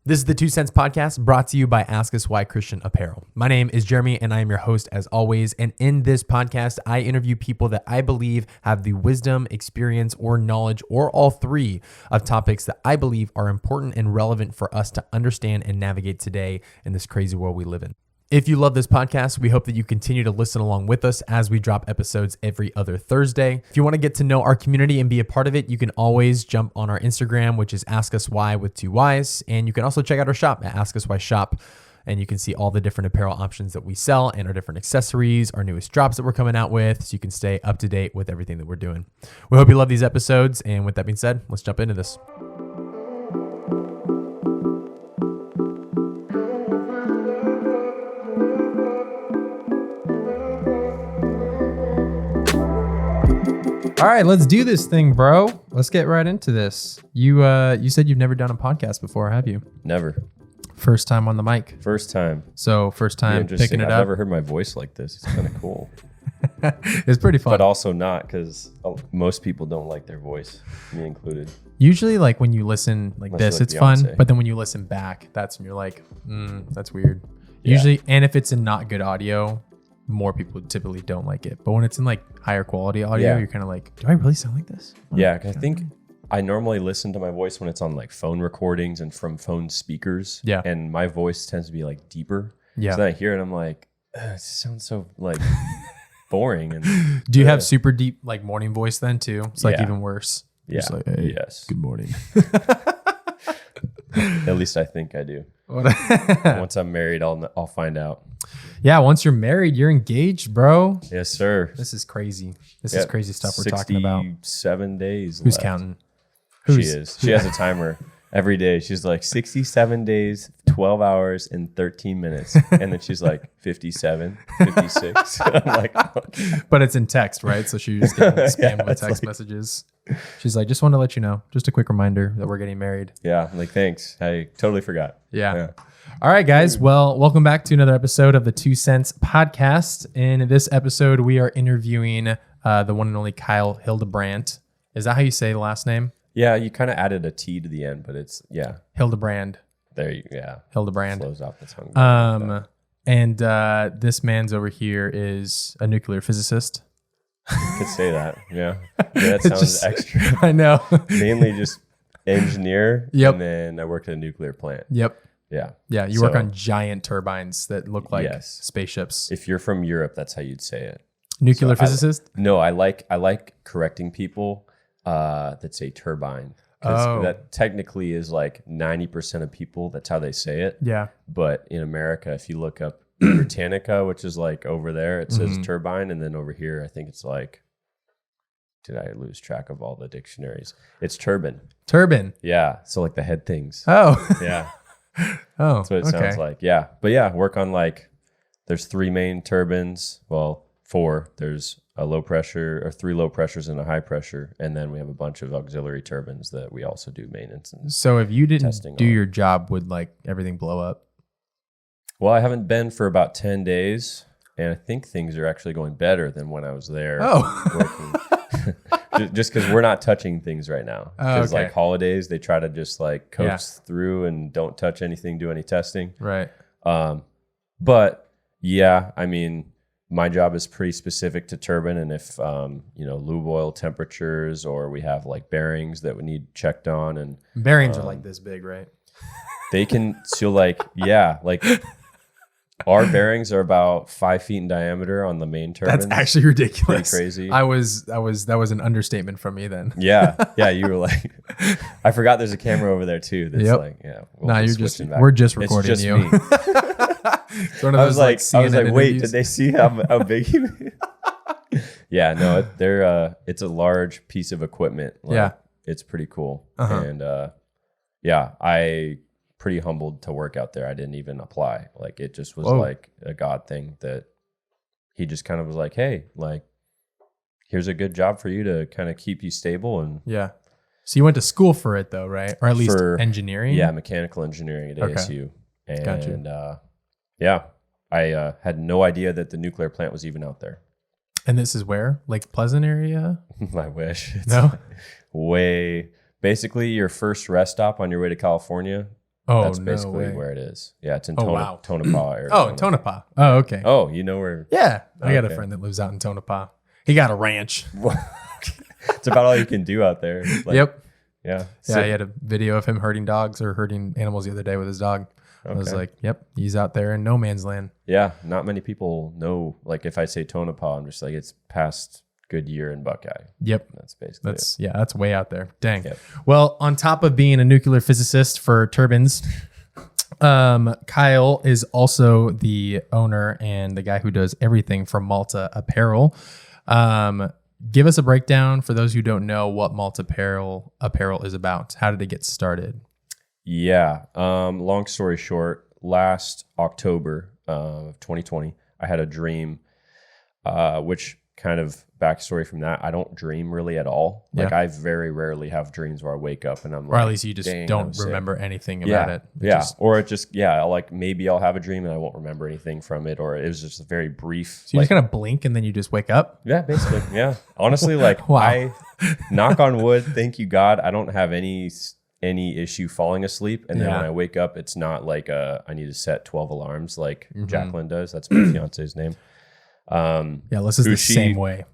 This is the 2 Cents Podcast brought to you by Ask Us Why Christian Apparel. My name is Jeremy and I am your host as always. And in this podcast, I interview people that I believe have the wisdom, experience, or knowledge, or all three, of topics that I believe are important and relevant for us to understand and navigate today in this crazy world we live in. If you love this podcast, we hope that you continue to listen along with us as we drop episodes every other Thursday. If you want to get to know our community and be a part of it, you can always jump on our Instagram, which is Ask Us Why with 2 Ys. And you can also check out our shop at Ask Us Why Shop. And you can see all the different apparel options that we sell and our different accessories, our newest drops that we're coming out with, so you can stay up to date with everything that we're doing. We hope you love these episodes. And with that being said, let's jump into this. All right, let's do this thing, bro. Let's get right into this. You said you've never done a podcast before, have you? Never. First time on the mic. First time. So first time picking it up. I've never heard my voice like this. It's kind of cool. It's pretty fun. But also not, because most people don't like their voice, me included. Usually, like when you listen like Unless this, like it's Beyonce. fun. But then when you listen back, that's when you're like, that's weird. Yeah. Usually, and if it's in not good audio, more people typically don't like it. But when it's in like higher quality audio, Yeah. you're kind of like, do I really sound like this? Yeah, 'cause I think I normally listen to my voice when it's on like phone recordings and from phone speakers. Yeah. And my voice tends to be like deeper. Yeah. So then I hear it, I'm like, it sounds so like boring. And Do you have super deep like morning voice then too? It's like Yeah. even worse. Yeah. Just like, hey, Yes. good morning. At least I think I do. Once I'm married, I'll find out. Yeah, once you're married, you're engaged, bro. Yes, sir. This is crazy. This is crazy stuff we're talking about. 67 days Who's left. counting? She is. She has a timer every day. She's like 67 days, 12 hours, and 13 minutes. And then she's like 57, 56. I'm like, okay. But it's in text, right? So she's just getting spam with text messages. She's like, just want to let you know, just a quick reminder that we're getting married. Yeah, I'm like, thanks. I totally forgot. Yeah. All right, guys. Well, welcome back to another episode of the 2 Cents Podcast. In this episode, we are interviewing the one and only Kyle Hildebrandt. Is that how you say the last name? Yeah, you kind of added a T to the end, but it's, Hildebrandt. There you go. Yeah. Hildebrandt. Flows off the tongue. And this man's over here is a nuclear physicist. Could say that. Yeah. That sounds extra. I know. Mainly just engineer. Yep. And then I work at a nuclear plant. Yep. Yeah. Yeah. You work on giant turbines that look like spaceships. If you're from Europe, that's how you'd say it. Nuclear physicist? No, I like correcting people that say turbine. Because that technically is like 90% of people, that's how they say it. Yeah. But in America, if you look up Britannica, which is like over there, it says turbine. And then over here, I think it's like, did I lose track of all the dictionaries? It's turbine. Turbine. Yeah. So like the head things. Oh. Yeah. Oh. That's what it sounds like. Yeah. But yeah, work on like, there's 3 main turbines. Well, 4. There's a low pressure or 3 low pressures and a high pressure. And then we have a bunch of auxiliary turbines that we also do maintenance and so if you didn't do on. your job, would like everything blow up? Well, I haven't been for about 10 days. And I think things are actually going better than when I was there. Working. Just because we're not touching things right now. Because like holidays, they try to just like coast through and don't touch anything, do any testing. Right. But yeah, I mean, my job is pretty specific to turbine. And if, lube oil temperatures or we have like bearings that we need checked on and bearings are like this big, right? They can, so like, like our bearings are about 5 feet in diameter on the main turbine. That's actually ridiculous. Pretty crazy. That was an understatement from me then. Yeah. You were like, I forgot there's a camera over there too. That's like, we're just recording it's just you. Me. I was like, wait, did they see how big you are? Yeah, no, it's a large piece of equipment. Like, it's pretty cool. And I pretty humbled to work out there. I didn't even apply. Like it just was like a God thing that he just kind of was like, hey, like here's a good job for you to kind of keep you stable. And so you went to school for it though, right? Or at least engineering? Yeah, mechanical engineering at ASU. And I had no idea that the nuclear plant was even out there. And this is where? Lake Pleasant area? I wish. No? Basically your first rest stop on your way to California Oh, that's basically where it is. Yeah, it's in Tonopah, Arizona. Oh, Tonopah. Oh, okay. Oh, you know where? Yeah, I got a friend that lives out in Tonopah. He got a ranch. It's about all you can do out there. Like, yep. Yeah. Yeah, he had a video of him hurting dogs or hurting animals the other day with his dog. Okay. I was like, yep, he's out there in no man's land. Yeah, not many people know. Like if I say Tonopah, I'm just like, it's past Goodyear and Buckeye. Yep. That's basically it. Yeah, that's way out there. Dang. Yep. Well, on top of being a nuclear physicist for turbines, Kyle is also the owner and the guy who does everything for MALTA Apparel. Give us a breakdown for those who don't know what MALTA Apparel is about. How did it get started? Yeah. Long story short, last October of 2020, I had a dream, which kind of backstory from that. I don't dream really at all. Like I very rarely have dreams where I wake up and I'm like, or at least you just don't remember anything about it. Or it just, like maybe I'll have a dream and I won't remember anything from it. Or it was just a very brief. So you just kind of blink and then you just wake up? Yeah, basically. Yeah. Honestly, like I knock on wood, thank you God, I don't have any issue falling asleep. And then when I wake up, it's not like I need to set 12 alarms like Jacqueline does. That's my fiance's name. Alyssa's the same way.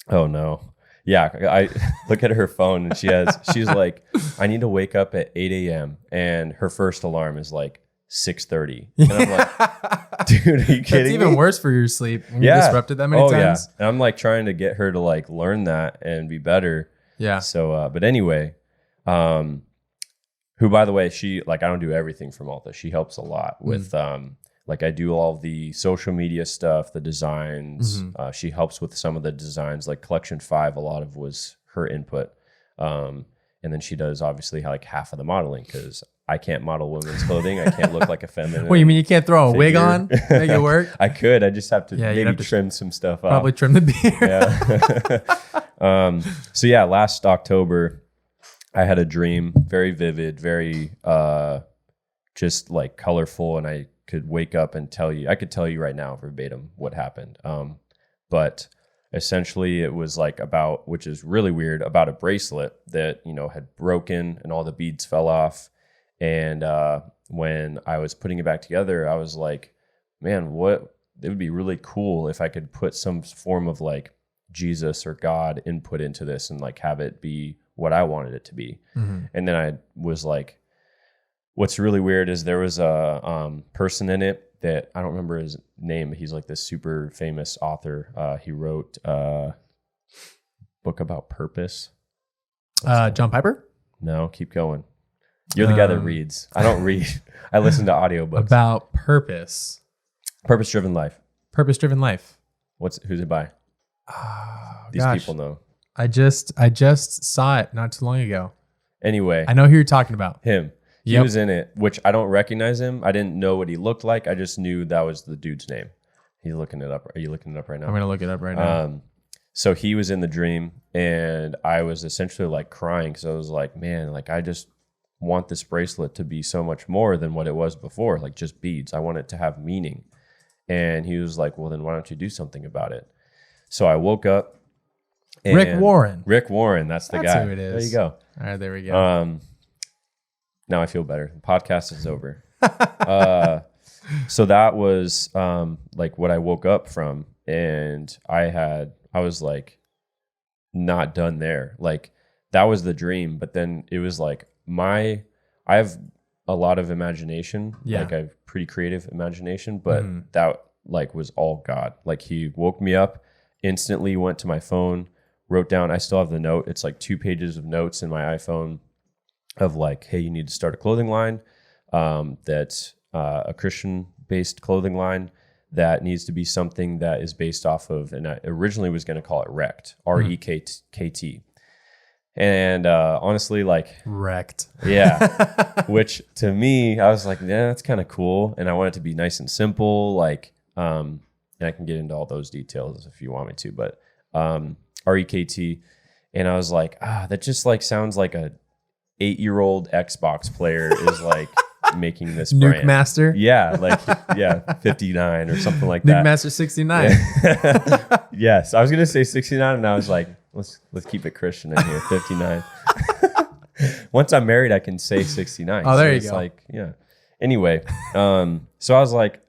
Oh no. Yeah. I look at her phone and she's like, I need to wake up at 8 a.m. and her first alarm is like 6:30. And I'm like, dude, are you kidding That's even me? Worse for your sleep when you disrupt it that many times. Yeah. And I'm like trying to get her to like learn that and be better. Yeah. So, but anyway, who, by the way, she like, I don't do everything for Malta. She helps a lot with, like I do all the social media stuff, the designs. She helps with some of the designs, like Collection 5, a lot of was her input. And then she does obviously like half of the modeling because I can't model women's clothing. I can't look like a feminine. What, you mean you can't throw a wig on, make it work? I could. I just have to maybe trim some stuff off. Probably trim the beard. Yeah. So yeah, last October, I had a dream, very vivid, very just like colorful, and I could wake up and I could tell you right now verbatim what happened. But essentially it was like about, which is really weird, about a bracelet that, had broken and all the beads fell off. And when I was putting it back together, I was like, man, it would be really cool if I could put some form of like Jesus or God input into this and like have it be what I wanted it to be. And then I was like, what's really weird is there was a person in it that I don't remember his name, but he's like this super famous author. He wrote a book about purpose. John Piper? No, keep going. You're the guy that reads. I don't read. I listen to audiobooks. About purpose. Purpose-driven life. Purpose-driven life. Who's it by? These people know. I just saw it not too long ago. Anyway. I know who you're talking about. Him. He was in it, which I don't recognize him. I didn't know what he looked like. I just knew that was the dude's name. He's looking it up. Are you looking it up right now? I'm going to look it up right now. So he was in the dream, and I was essentially like crying because I was like, man, like I just want this bracelet to be so much more than what it was before, like just beads. I want it to have meaning. And he was like, well, then why don't you do something about it? So I woke up. Rick Warren, that's the guy. Who it is. There you go. All right, there we go. Now I feel better. The podcast is over. So that was like what I woke up from, and I was like not done there. Like that was the dream, but then it was like I have a lot of imagination. Like I have pretty creative imagination, but that like was all God. Like he woke me up, instantly went to my phone, wrote down, I still have the note. It's like 2 pages of notes in my iPhone of like, hey, you need to start a clothing line that's a Christian-based clothing line that needs to be something that is based off of, and I originally was going to call it Wrecked, R-E-K-T. And honestly, like... Wrecked. Yeah. Which to me, I was like, yeah, that's kind of cool. And I want it to be nice and simple. Like, and I can get into all those details if you want me to, but R-E-K-T. And I was like, that just like sounds like a 8-year-old Xbox player is like making this Nuke brand. Master? Yeah, like 59 or something like that. Nuke Master 69. Yeah. Yes, I was gonna say 69, and I was like, let's keep it Christian in here. 59. Once I'm married, I can say 69. Oh, there so you it's go. Like, yeah. Anyway, so I was like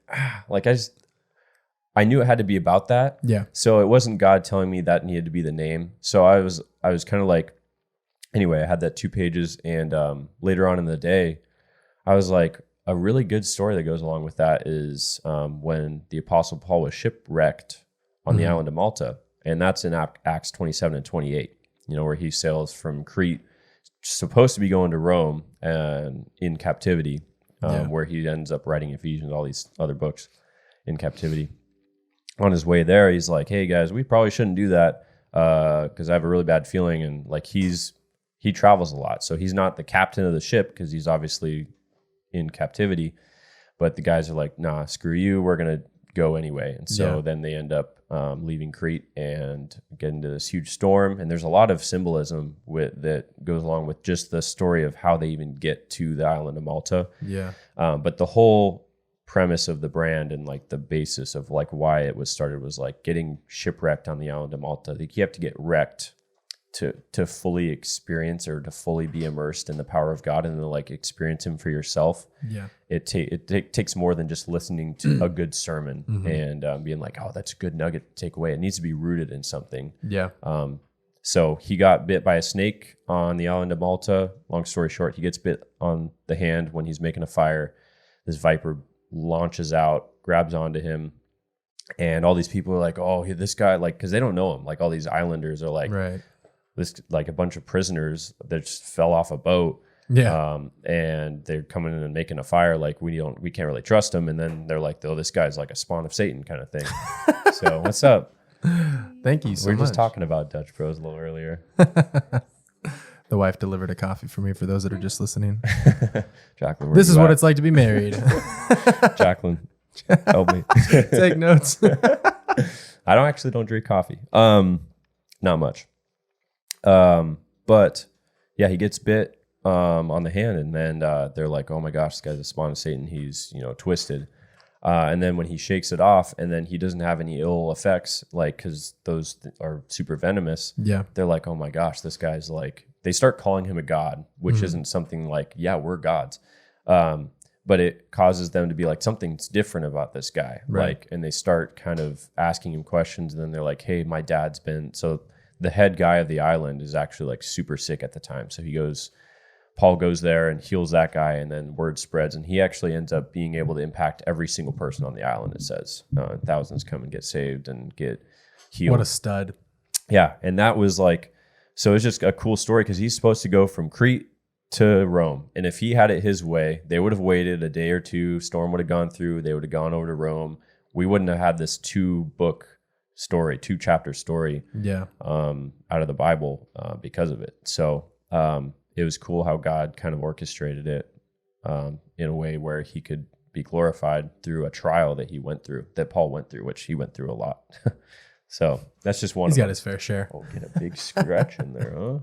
I knew it had to be about that. Yeah. So it wasn't God telling me that needed to be the name. So I was kind of like, anyway, I had that 2 pages, and later on in the day, I was like, a really good story that goes along with that is when the Apostle Paul was shipwrecked on the island of Malta, and that's in Acts 27 and 28. Where he sails from Crete, supposed to be going to Rome, and in captivity, where he ends up writing Ephesians, all these other books in captivity. On his way there, he's like, hey guys, we probably shouldn't do that because I have a really bad feeling. And like he travels a lot, so he's not the captain of the ship because he's obviously in captivity. But the guys are like, nah, screw you, we're gonna go anyway. And so then they end up leaving Crete and get into this huge storm. And there's a lot of symbolism that goes along with just the story of how they even get to the island of Malta. Yeah. But the whole premise of the brand and like the basis of like why it was started was like getting shipwrecked on the island of Malta. Like you have to get wrecked to fully experience or to fully be immersed in the power of God and to like experience him for yourself. Yeah. It takes more than just listening to a good sermon and being like, oh, that's a good nugget to take away. It needs to be rooted in something. Yeah. So he got bit by a snake on the island of Malta. Long story short, he gets bit on the hand when he's making a fire. This viper launches out, grabs onto him, and all these people are like, oh, this guy, like, because they don't know him. Like all these islanders are like, right. This like a bunch of prisoners that just fell off a boat. Yeah. And they're coming in and making a fire. Like we can't really trust them. And then they're like, oh, this guy's like a spawn of Satan kind of thing. So what's up? Thank you so much. We were just talking about Dutch Bros a little earlier. The wife delivered a coffee for me for those that are just listening. Jacqueline, this is what it's like to be married. Jacqueline, help me. Take notes. I don't drink coffee. Not much. But yeah, he gets bit on the hand, and then they're like, oh my gosh, this guy's a spawn of Satan. He's twisted. And then when he shakes it off, and then he doesn't have any ill effects, like because those are super venomous. Yeah, they're like, oh my gosh, this guy's like. They start calling him a god, which isn't something like, yeah, we're gods. But it causes them to be like, something's different about this guy. Right. Like, and they start kind of asking him questions. And then they're like, hey, my dad's been, so the head guy of the island is actually like super sick at the time. So Paul goes there and heals that guy. And then word spreads. And he actually ends up being able to impact every single person on the island. It says thousands come and get saved and get healed. What a stud. Yeah. And that was like, so it's just a cool story because he's supposed to go from Crete to Rome. And if he had it his way, they would have waited a day or two. Storm would have gone through. They would have gone over to Rome. We wouldn't have had this 2-chapter story out of the Bible because of it. So it was cool how God kind of orchestrated it in a way where he could be glorified through a trial that Paul went through, which he went through a lot. So that's just one. He's got his fair share. Oh, get a big scratch in there, huh?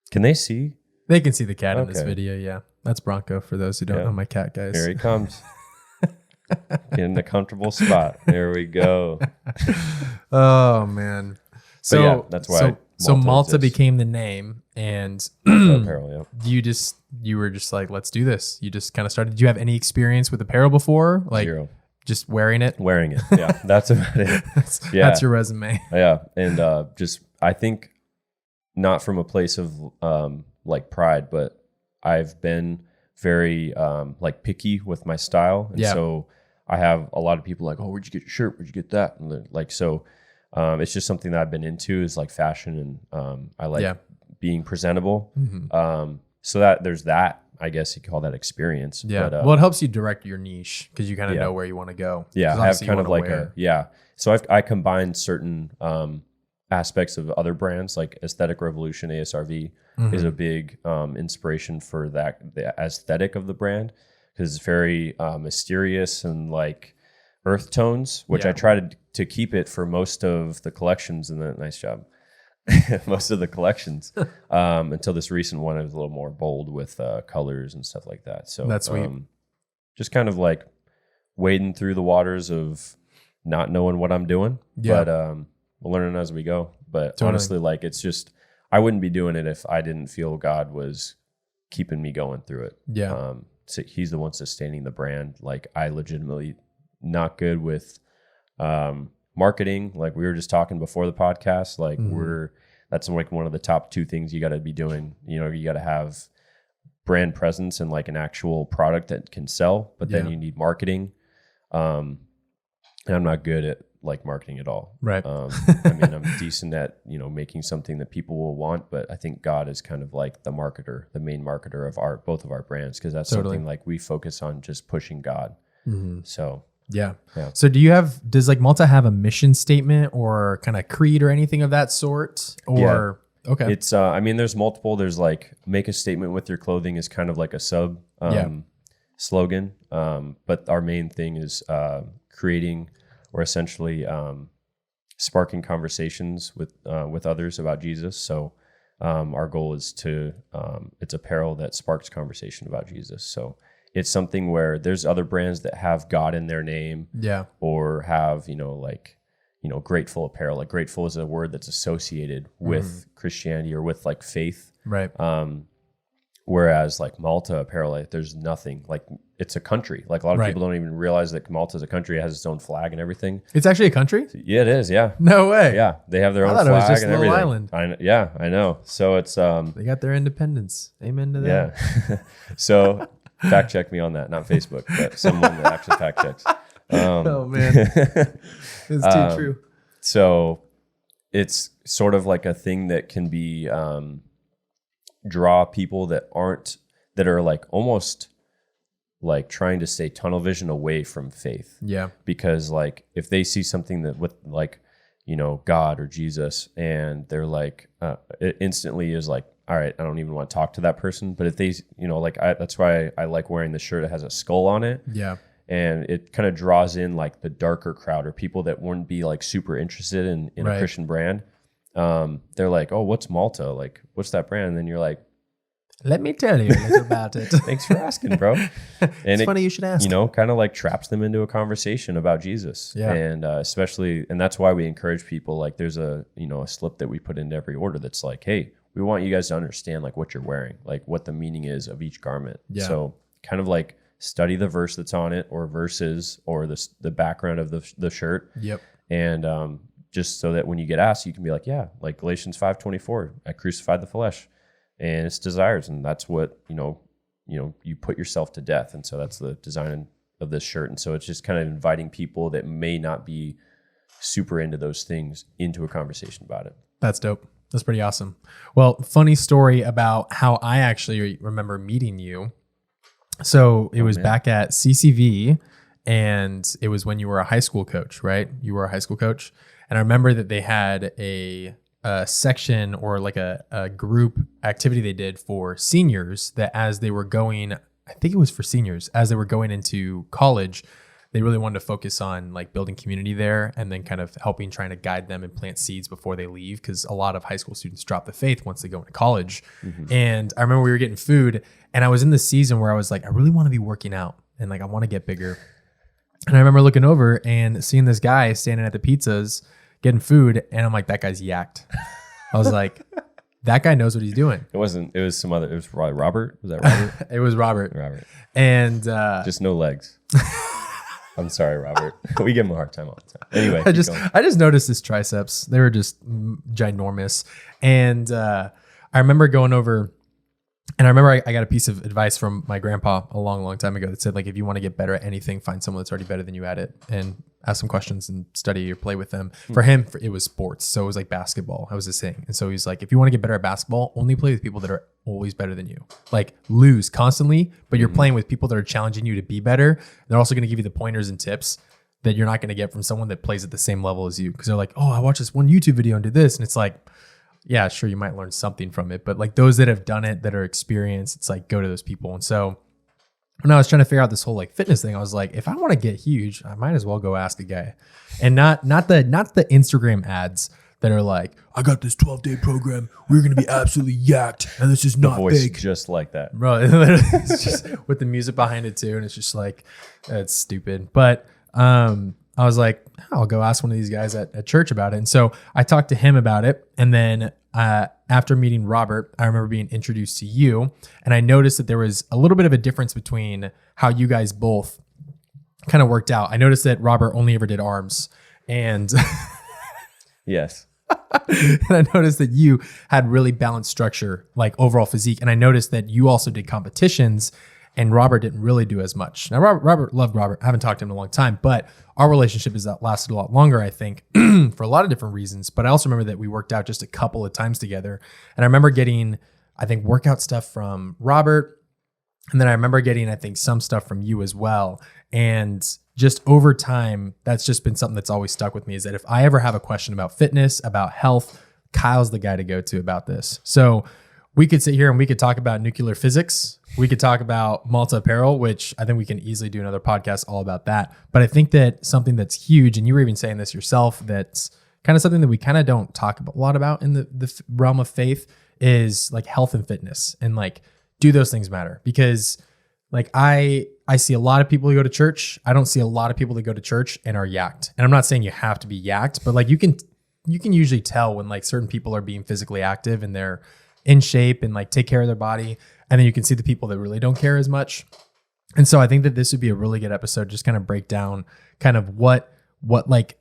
Can they see? They can see the cat in this video. Yeah, that's Bronco. For those who don't know my cat, guys. Here he comes. Get in the comfortable spot. There we go. Oh man. So yeah, that's why. So Malta became the name, and apparel. Yeah. You were just like, let's do this. You just kind of started. Did you have any experience with apparel before? Like, Zero. Just wearing it? Wearing it, yeah. That's about it. That's your resume. Yeah, and I think not from a place of like pride, but I've been very like picky with my style. And so I have a lot of people like, oh, where'd you get your shirt? Where'd you get that? And they're like, so it's just something that I've been into is like fashion, and I like being presentable. So that there's that. I guess you call that experience. Yeah. But, well, it helps you direct your niche because you kind of know where you want to go. Yeah. I have kind of like So I combine certain aspects of other brands like Aesthetic Revolution, ASRV is a big inspiration for that, the aesthetic of the brand, because it's very mysterious and like earth tones, which I try to keep it for most of the collections. And then nice job. Most of the collections until this recent one, it was a little more bold with colors and stuff like that. So that's sweet. Just kind of like wading through the waters of not knowing what I'm doing, but we're learning as we go. But honestly, like it's just I wouldn't be doing it if I didn't feel God was keeping me going through it. he's the one sustaining the brand. Like I legitimately not good with marketing. Like we were just talking before the podcast, like that's like one of the top 2 things you got to be doing. You know, you got to have brand presence and like an actual product that can sell, but then you need marketing. And I'm not good at like marketing at all. Right. I mean, I'm decent at, you know, making something that people will want, but I think God is kind of like the marketer, the main marketer of both of our brands. Cause that's something like we focus on just pushing God. So yeah. So does like Malta have a mission statement or kind of creed or anything of that sort? Or okay. It's I mean, there's multiple. There's like make a statement with your clothing is kind of like a sub slogan. But our main thing is creating or essentially sparking conversations with others about Jesus. So our goal is to it's apparel that sparks conversation about Jesus. So it's something where there's other brands that have God in their name, or have, you know, like, you know, grateful apparel. Like grateful is a word that's associated with Christianity or with like faith. Right. Whereas like Malta apparel, like there's nothing, like it's a country. Like a lot of people don't even realize that Malta is a country. It has its own flag and everything. It's actually a country? Yeah, it is. Yeah. No way. Yeah. They have their own flag and it was just everything. Island. I know. So it's they got their independence. Amen to that. Yeah. So fact check me on that, not Facebook, but someone that actually fact checks. Oh man, it's too true. So it's sort of like a thing that can be draw people that are like almost like trying to stay tunnel vision away from faith. Yeah. Because like if they see something that with like, you know, God or Jesus, and they're like, it instantly is like, all right, I don't even want to talk to that person. But if they, you know, like that's why I like wearing the shirt that has a skull on it. Yeah. And it kind of draws in like the darker crowd or people that wouldn't be like super interested in a Christian brand. They're like, oh, what's Malta? Like, what's that brand? And then you're like, let me tell you a little about it. Thanks for asking, bro. And it's funny you should ask. You know, kind of like traps them into a conversation about Jesus. Yeah. And especially, and that's why we encourage people. Like there's a slip that we put into every order that's like, hey, we want you guys to understand like what you're wearing, like what the meaning is of each garment. Yeah. So kind of like study the verse that's on it or verses or the background of the shirt. Yep. And just so that when you get asked, you can be like, yeah, like Galatians 5:24, I crucified the flesh and its desires. And that's what, you put yourself to death. And so that's the design of this shirt. And so it's just kind of inviting people that may not be super into those things into a conversation about it. That's dope. That's pretty awesome. Well, funny story about how I actually remember meeting you. So it was back at CCV, and it was when you were a high school coach, right? You were a high school coach. And I remember that they had a section or like a group activity they did for seniors that as they were going, I think it was for seniors, as they were going into college, they really wanted to focus on like building community there and then kind of trying to guide them and plant seeds before they leave. Cause a lot of high school students drop the faith once they go into college. Mm-hmm. And I remember we were getting food and I was in the season where I was like, I really want to be working out and like, I want to get bigger. And I remember looking over and seeing this guy standing at the pizzas getting food. And I'm like, that guy's yacked. I was like, that guy knows what he's doing. It was probably Robert. Was that Robert? It was Robert. Robert. And just no legs. I'm sorry, Robert. We give him a hard time all the time. Anyway, I just noticed his triceps. They were just ginormous. And I remember going over, and I remember I got a piece of advice from my grandpa a long, long time ago that said, like, if you want to get better at anything, find someone that's already better than you at it and ask some questions and study or play with them. For him, it was sports. So it was like basketball. That was his thing. And so he's like, if you want to get better at basketball, only play with people that are always better than you. Like lose constantly, but you're playing with people that are challenging you to be better. They're also going to give you the pointers and tips that you're not going to get from someone that plays at the same level as you. Because they're like, oh, I watched this one YouTube video and did this. And it's like, yeah, sure, you might learn something from it. But like those that have done it, that are experienced, it's like, go to those people. And so when I was trying to figure out this whole like fitness thing, I was like, if I want to get huge, I might as well go ask a guy. And not the Instagram ads that are like, I got this 12-day program. We're going to be absolutely yacked. And this is not fake. Just like that. Bro, it's just with the music behind it too. And it's just like, it's stupid. But I was like, I'll go ask one of these guys at church about it. And so I talked to him about it. And then after meeting Robert, I remember being introduced to you. And I noticed that there was a little bit of a difference between how you guys both kind of worked out. I noticed that Robert only ever did arms. And yes. And I noticed that you had really balanced structure, like overall physique. And I noticed that you also did competitions. And Robert didn't really do as much. Now, Robert loved Robert. I haven't talked to him in a long time, but our relationship has lasted a lot longer, I think, for a lot of different reasons. But I also remember that we worked out just a couple of times together. And I remember getting, I think, workout stuff from Robert. And then I remember getting, I think, some stuff from you as well. And just over time, that's just been something that's always stuck with me, is that if I ever have a question about fitness, about health, Kyle's the guy to go to about this. So we could sit here and we could talk about nuclear physics. We could talk about MALTA Apparel, which I think we can easily do another podcast all about that. But I think that something that's huge, and you were even saying this yourself, that's kind of something that we kind of don't talk a lot about in the realm of faith, is like health and fitness. And like, do those things matter? Because like I see a lot of people who go to church. I don't see a lot of people that go to church and are yacked. And I'm not saying you have to be yacked, but like you can usually tell when like certain people are being physically active and they're in shape and like take care of their body. And then you can see the people that really don't care as much. And so I think that this would be a really good episode, just kind of break down kind of what like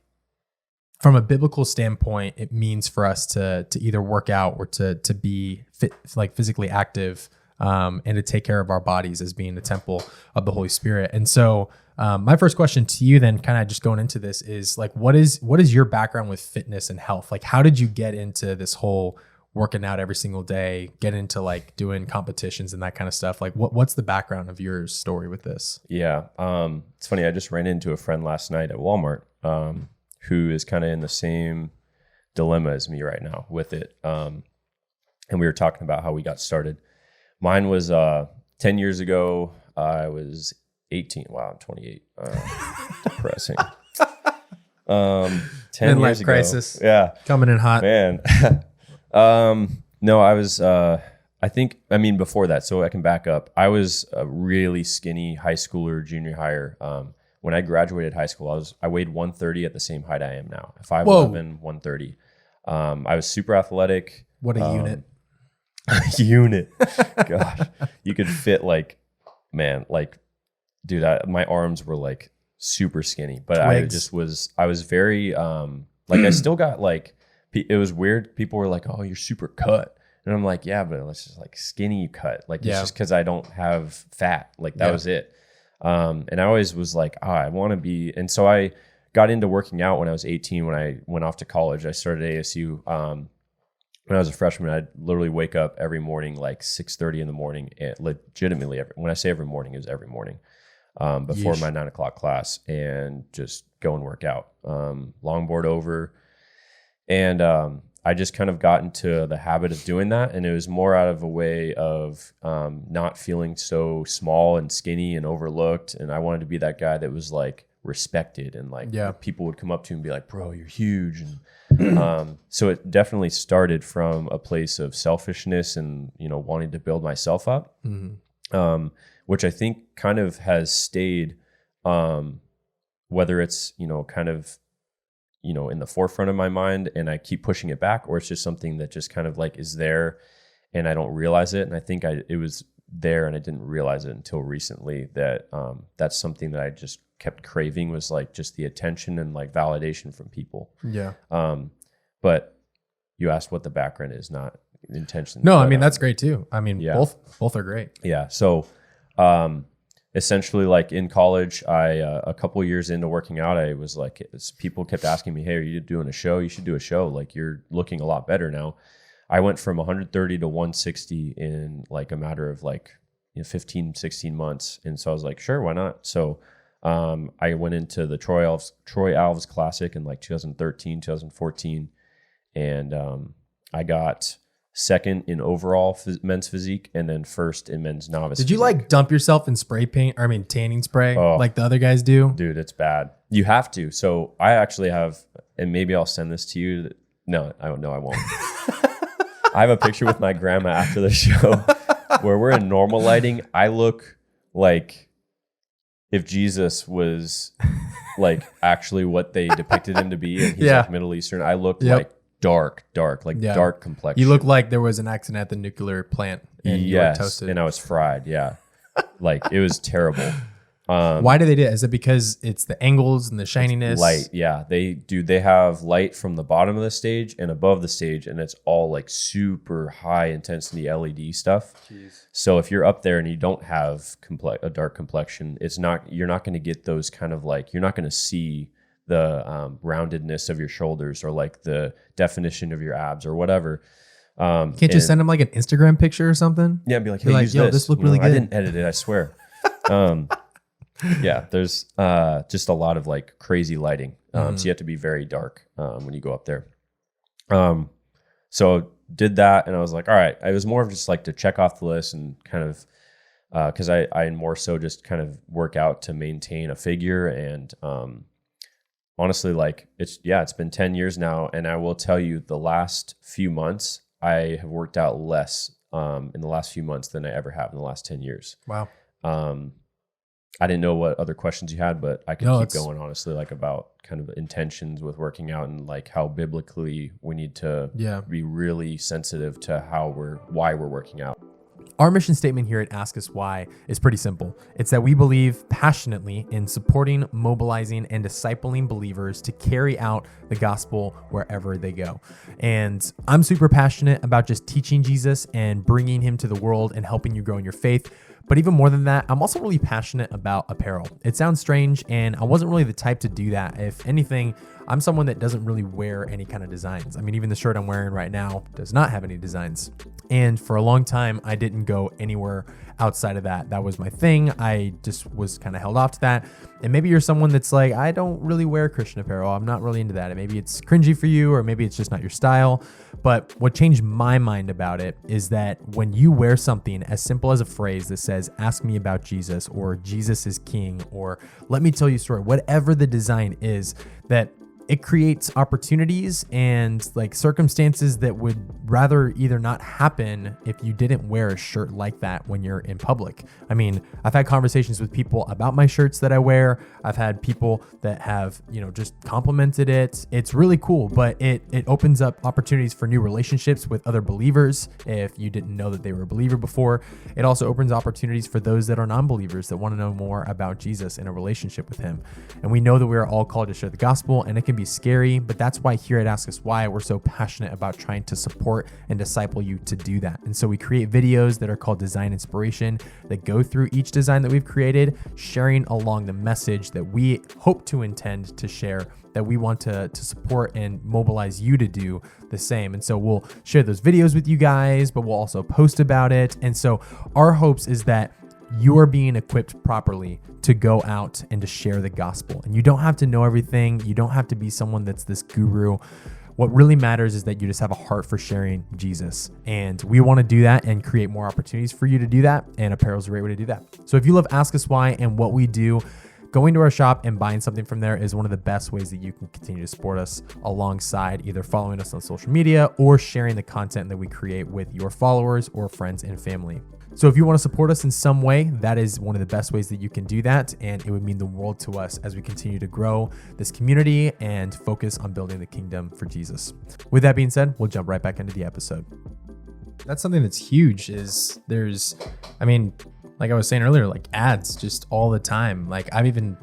from a biblical standpoint, it means for us to either work out or to be fit, like physically active, and to take care of our bodies as being the temple of the Holy Spirit. And so my first question to you then, kind of just going into this, is like, what is your background with fitness and health? Like, how did you get into this whole working out every single day, get into like doing competitions and that kind of stuff? Like what's the background of your story with this? Yeah. It's funny. I just ran into a friend last night at Walmart, who is kind of in the same dilemma as me right now with it. And we were talking about how we got started. Mine was 10 years ago. I was 18. Wow, I'm 28. Depressing. 10 years ago. Crisis. Yeah. Coming in hot. Man. No, I was, before that, so I can back up. I was a really skinny high schooler, junior higher. When I graduated high school, I weighed 130 at the same height I am now. 5'11", 130. I was super athletic. What a unit. Unit. Gosh, you could fit my arms were like super skinny, but Twigs. I was very, I still got like, it was weird. People were like, "Oh, you're super cut," and I'm like, "Yeah, but it's just like skinny cut. Like it's just because I don't have fat. Like that was it." And I always was like, I want to be. And so I got into working out when I was 18. When I went off to college, I started ASU. When I was a freshman, I'd literally wake up every morning like 6:30 in the morning. And legitimately, when I say every morning, it was every morning before my 9 o'clock class, and just go and work out. Longboard over. And I just kind of got into the habit of doing that. And it was more out of a way of not feeling so small and skinny and overlooked. And I wanted to be that guy that was like respected, and like people would come up to him and be like, "Bro, you're huge." And so it definitely started from a place of selfishness and, wanting to build myself up, which I think kind of has stayed, whether it's, kind of, in the forefront of my mind and I keep pushing it back, or it's just something that just kind of like is there and I don't realize it. And I think it was there and I didn't realize it until recently that that's something that I just kept craving, was like just the attention and like validation from people. Yeah. But you asked what the background is, not intention. No, but, that's great too. Both are great. Yeah. So, essentially, like in college, a couple years into working out, I was like, people kept asking me, "Hey, are you doing a show? You should do a show. Like, you're looking a lot better now." I went from 130 to 160 in like a matter of like 15, 16 months. And so I was like, sure, why not? So I went into the Troy Alves Classic in like 2013, 2014. And I got second in overall men's physique, and then first in men's novice. Did you physique. Like dump yourself in tanning spray like the other guys do? Dude, it's bad. You have to. So I actually have, and maybe I'll send this to you. No, I won't. I have a picture with my grandma after the show where we're in normal lighting. I look like if Jesus was like actually what they depicted him to be, and he's like Middle Eastern, I looked like dark, dark complexion. You look like there was an accident at the nuclear plant and you were toasted. And I was fried. Yeah. Like it was terrible. Why do they do it? Is it because it's the angles and the shininess? Light, yeah. They have light from the bottom of the stage and above the stage, and it's all like super high intensity LED stuff. Jeez. So if you're up there and you don't have a dark complexion, you're not going to get those kind of like, you're not going to see the roundedness of your shoulders or like the definition of your abs or whatever. Can't just send them like an Instagram picture or something? Yeah, be like, hey, use this looked really good. I didn't edit it, I swear. Yeah, there's just a lot of like crazy lighting. So you have to be very dark when you go up there. So did that, and I was like, all right. It was more of just like to check off the list and kind of because I more so just kind of work out to maintain a figure. And honestly, like it's been 10 years now, and I will tell you, the last few months I have worked out less in the last few months than I ever have in the last 10 years. Wow. I didn't know what other questions you had, but I could keep going, honestly, like about kind of intentions with working out and like how biblically we need to be really sensitive to why we're working out. Our mission statement here at Ask Us Why is pretty simple. It's that we believe passionately in supporting, mobilizing, and discipling believers to carry out the gospel wherever they go. And I'm super passionate about just teaching Jesus and bringing him to the world and helping you grow in your faith. But even more than that, I'm also really passionate about apparel. It sounds strange, and I wasn't really the type to do that. If anything, I'm someone that doesn't really wear any kind of designs. I mean, even the shirt I'm wearing right now does not have any designs. And for a long time, I didn't go anywhere outside of that. That was my thing. I just was kind of held off to that. And maybe you're someone that's like, I don't really wear Christian apparel. I'm not really into that. And maybe it's cringy for you, or maybe it's just not your style. But what changed my mind about it is that when you wear something as simple as a phrase that says, ask me about Jesus, or Jesus is king, or let me tell you a story, whatever the design is, that it creates opportunities and like circumstances that would rather either not happen if you didn't wear a shirt like that when you're in public. I mean, I've had conversations with people about my shirts that I wear. I've had people that have, just complimented it. It's really cool, but it opens up opportunities for new relationships with other believers. If you didn't know that they were a believer before, it also opens opportunities for those that are non-believers that want to know more about Jesus and a relationship with him. And we know that we are all called to share the gospel, and it can be scary, but that's why here at Ask Us Why, we're so passionate about trying to support and disciple you to do that. And so we create videos that are called Design Inspiration that go through each design that we've created, sharing along the message that we hope to intend to share, that we want to support and mobilize you to do the same. And so we'll share those videos with you guys, but we'll also post about it. And so our hopes is that you're being equipped properly to go out and to share the gospel. And you don't have to know everything. You don't have to be someone that's this guru. What really matters is that you just have a heart for sharing Jesus. And we want to do that and create more opportunities for you to do that. And apparel is a great way to do that. So if you love Ask Us Why and what we do, going to our shop and buying something from there is one of the best ways that you can continue to support us, alongside either following us on social media or sharing the content that we create with your followers or friends and family. So if you want to support us in some way, that is one of the best ways that you can do that. And it would mean the world to us as we continue to grow this community and focus on building the kingdom for Jesus. With that being said, we'll jump right back into the episode. That's something that's huge like I was saying earlier, like ads just all the time. Like I've even,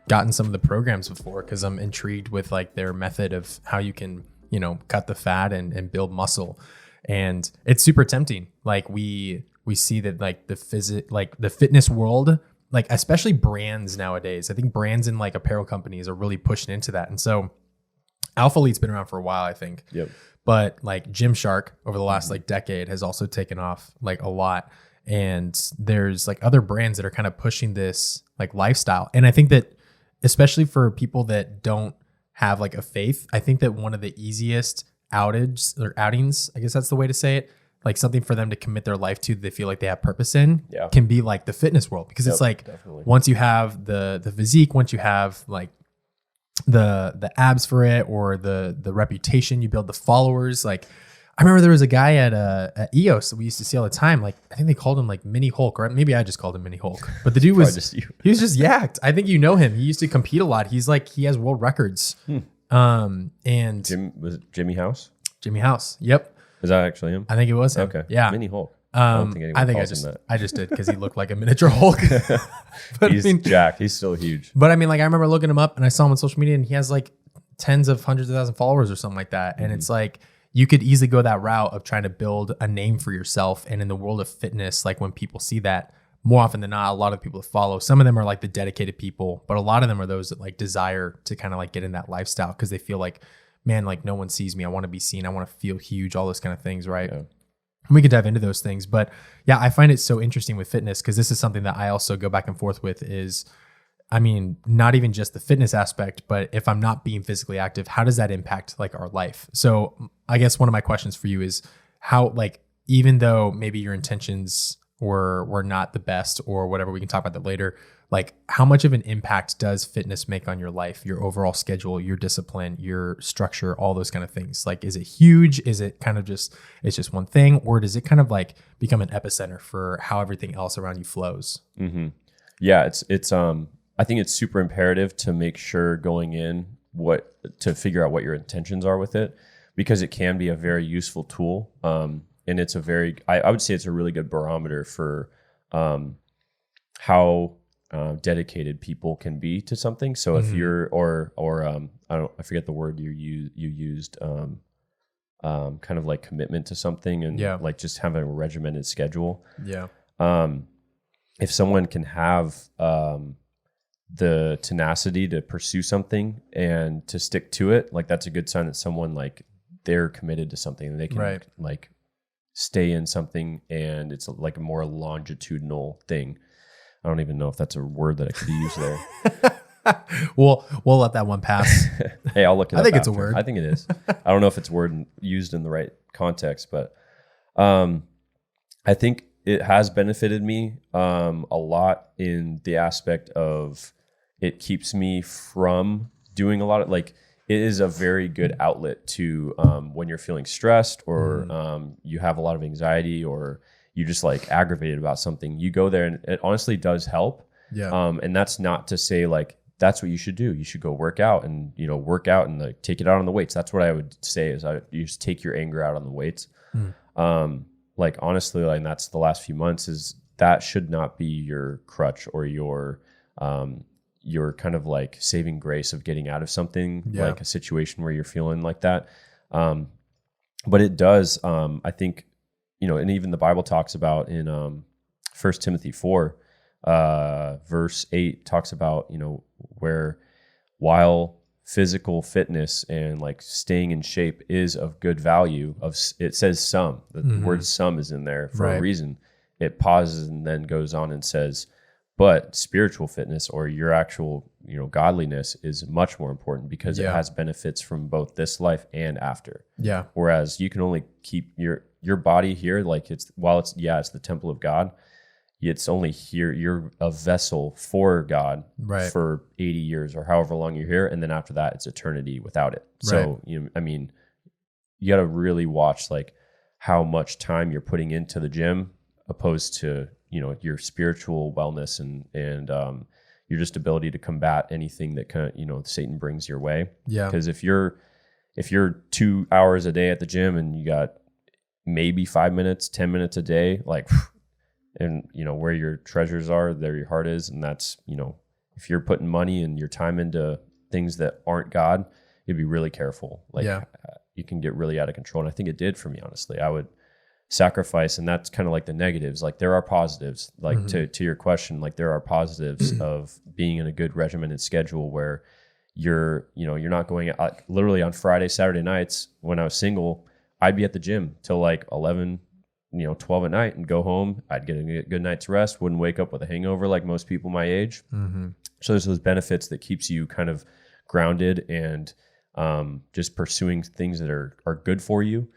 gotten some of the programs before because I'm intrigued with like their method of how you can, cut the fat and build muscle. And it's super tempting. Like we see that like the fitness world, like especially brands nowadays, I think brands and like apparel companies are really pushing into that. And so Alpha Elite's been around for a while, I think. Yep. But like Gymshark over the last like decade has also taken off like a lot. And there's like other brands that are kind of pushing this like lifestyle. And I think that especially for people that don't have like a faith, I think that one of the easiest outings, I guess that's the way to say it, like something for them to commit their life to that they feel like they have purpose in, can be like the fitness world. Because it's like, definitely. Once you have the physique, once you have like the abs for it, or the reputation, you build the followers, like I remember there was a guy at EOS that we used to see all the time. Like, I think they called him like Mini Hulk, or maybe I just called him Mini Hulk. But the dude was he was just yacked. I think you know him. He used to compete a lot. He's like, he has world records. And was it Jimmy House? Jimmy House. Yep. Is that actually him? I think it was him. Okay. Yeah. Mini Hulk. I don't think anyone calls him that. I just did because he looked like a miniature Hulk. But he's jacked. He's still huge. But I mean, like, I remember looking him up and I saw him on social media and he has like tens of hundreds of thousands of followers or something like that. And it's like, you could easily go that route of trying to build a name for yourself. And in the world of fitness, like when people see that, more often than not, a lot of people that follow, some of them are like the dedicated people, but a lot of them are those that like desire to kind of like get in that lifestyle because they feel like, man, like no one sees me. I want to be seen. I want to feel huge, all those kind of things, right? Yeah. We could dive into those things. But yeah, I find it so interesting with fitness because this is something that I also go back and forth with is, I mean, not even just the fitness aspect, but if I'm not being physically active, how does that impact like our life? So I guess one of my questions for you is how, like, even though maybe your intentions were not the best or whatever, we can talk about that later. Like, how much of an impact does fitness make on your life, your overall schedule, your discipline, your structure, all those kind of things? Like, is it huge? Is it kind of just, it's just one thing? Or does it kind of like become an epicenter for how everything else around you flows? Mm-hmm. Yeah, it's I think it's super imperative to make sure going in to figure out what your intentions are with it, because it can be a very useful tool. And it's a very, I would say it's a really good barometer for how dedicated people can be to something. So if you're, I forget the word you used, kind of like commitment to something and like just having a regimented schedule. Yeah. If someone can have the tenacity to pursue something and to stick to it, like that's a good sign that someone like they're committed to something and they can like stay in something, and it's like a more longitudinal thing. I don't even know if that's a word that I could use there. We'll let that one pass. Hey, I'll look it up. I think after. It's a word. I think it is. I don't know if it's a word used in the right context, but I think it has benefited me a lot in the aspect of it keeps me from doing a lot of like, it is a very good outlet to when you're feeling stressed or you have a lot of anxiety or you just like aggravated about something. You go there and it honestly does help. Yeah. And that's not to say like that's what you should do. You should go work out and work out and like take it out on the weights. That's what I would say is you just take your anger out on the weights. Like honestly, like, and that's the last few months is that should not be your crutch or your kind of like saving grace of getting out of something like a situation where you're feeling like that. But it does, I think, and even the Bible talks about in 1 Timothy 4, verse 8 talks about, where while physical fitness and like staying in shape is of good value, it says some, the word some is in there for a reason. It pauses and then goes on and says, but spiritual fitness or your actual, godliness is much more important because it has benefits from both this life and after. Yeah. Whereas you can only keep your body here, like it's the temple of God. It's only here. You're a vessel for God for 80 years or however long you're here. And then after that, it's eternity without it. So, you got to really watch like how much time you're putting into the gym opposed to, your spiritual wellness and your just ability to combat anything that kind of, Satan brings your way. Yeah. Because if you're 2 hours a day at the gym and you got maybe 5 minutes, 10 minutes a day, like, and where your treasures are, there your heart is. And that's, if you're putting money and your time into things that aren't God, you'd be really careful. Like you can get really out of control. And I think it did for me, honestly. I would sacrifice, and that's kind of like the negatives. Like there are positives, like to your question, like there are positives of being in a good regimented schedule where you're not going out. Like, literally on Friday, Saturday nights when I was single, I'd be at the gym till like 11, 12 at night and go home. I'd get a good night's rest, wouldn't wake up with a hangover like most people my age. So there's those benefits that keeps you kind of grounded and just pursuing things that are good for you.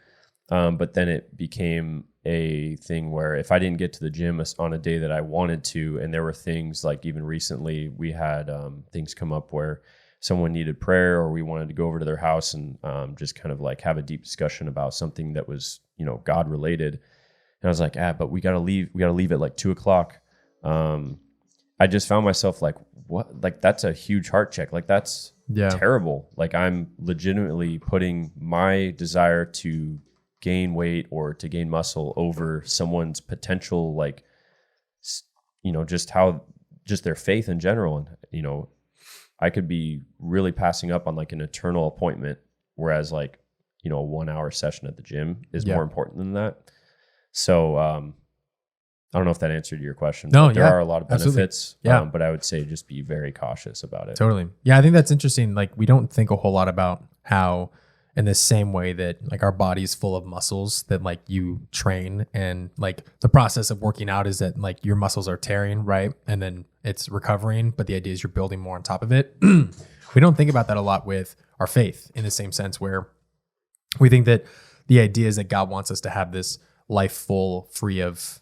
But then it became a thing where if I didn't get to the gym on a day that I wanted to, and there were things like even recently we had things come up where someone needed prayer, or we wanted to go over to their house and just kind of like have a deep discussion about something that was, God related. And I was like, but we got to leave. We got to leave at like 2:00. I just found myself like, what? Like, that's a huge heart check. Like, that's terrible. Like, I'm legitimately putting my desire to gain weight or to gain muscle over someone's potential, like, just their faith in general. And, I could be really passing up on like an eternal appointment, whereas like, a 1 hour session at the gym is more important than that. So, I don't know if that answered your question. No, there are a lot of benefits, absolutely. but I would say just be very cautious about it. Totally. Yeah, I think that's interesting. Like, we don't think a whole lot about how, in the same way that like our body's full of muscles that like you train, and like the process of working out is that like your muscles are tearing, right? And then it's recovering, but the idea is you're building more on top of it. We don't think about that a lot with our faith, in the same sense where we think that the idea is that God wants us to have this life full, free of,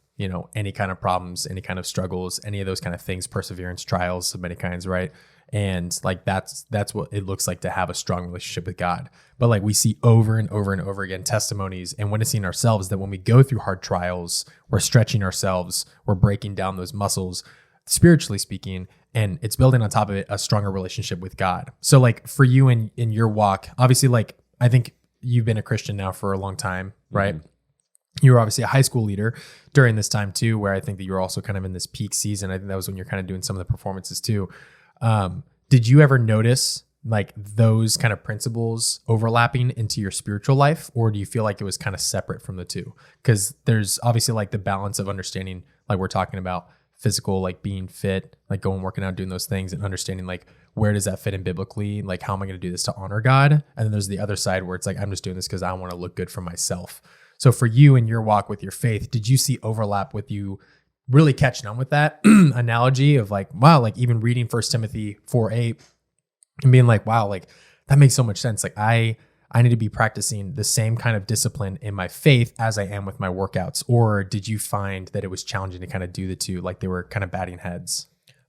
any kind of problems, any kind of struggles, any of those kind of things, perseverance, trials of many kinds, right? And like that's what it looks like to have a strong relationship with God. But like we see over and over and over again testimonies and witnessing ourselves that when we go through hard trials, we're stretching ourselves, we're breaking down those muscles, spiritually speaking, and it's building on top of it a stronger relationship with God. So like for you in your walk, obviously, like I think you've been a Christian now for a long time, right? Mm-hmm. You were obviously a high school leader during this time too, where I think that you were also kind of in this peak season. I think that was when you're kind of doing some of the performances too. Did you ever notice like those kind of principles overlapping into your spiritual life, or do you feel like it was kind of separate from the two? Because there's obviously like the balance of understanding, like we're talking about physical, like being fit, like going working out, doing those things, and understanding like where does that fit in biblically? Like how am I going to do this to honor God? And then there's the other side where it's like I'm just doing this because I want to look good for myself. So for you in your walk with your faith, did you see overlap with you really catching on with that analogy of like, wow, like even reading 1 Timothy 4:8 and being like, wow, like that makes so much sense. Like I need to be practicing the same kind of discipline in my faith as I am with my workouts. Or did you find that it was challenging to kind of do the two, like they were kind of batting heads?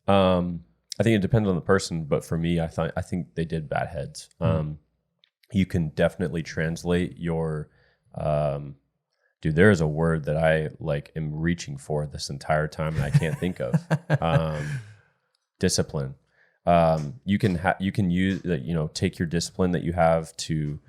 I think it depends on the person, but for me, I think they did bat heads. You can definitely translate your, dude, there is a word that I like am reaching for this entire time and I can't think of. Discipline. You can use that, take your discipline that you have to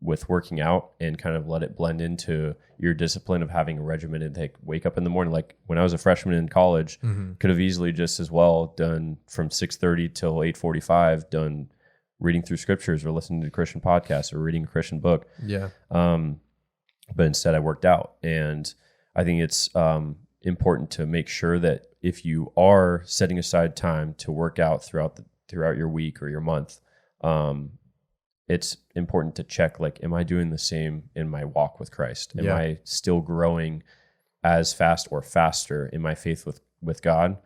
with working out and kind of let it blend into your discipline of having a regimen and wake up in the morning. Like when I was a freshman in college, could have easily just as well done from 6:30 till 8:45, done reading through scriptures or listening to Christian podcasts or reading a Christian book. Yeah. But instead I worked out. And I think it's important to make sure that if you are setting aside time to work out throughout your week or your month, it's important to check, like, am I doing the same in my walk with Christ? Am I still growing as fast or faster in my faith with God?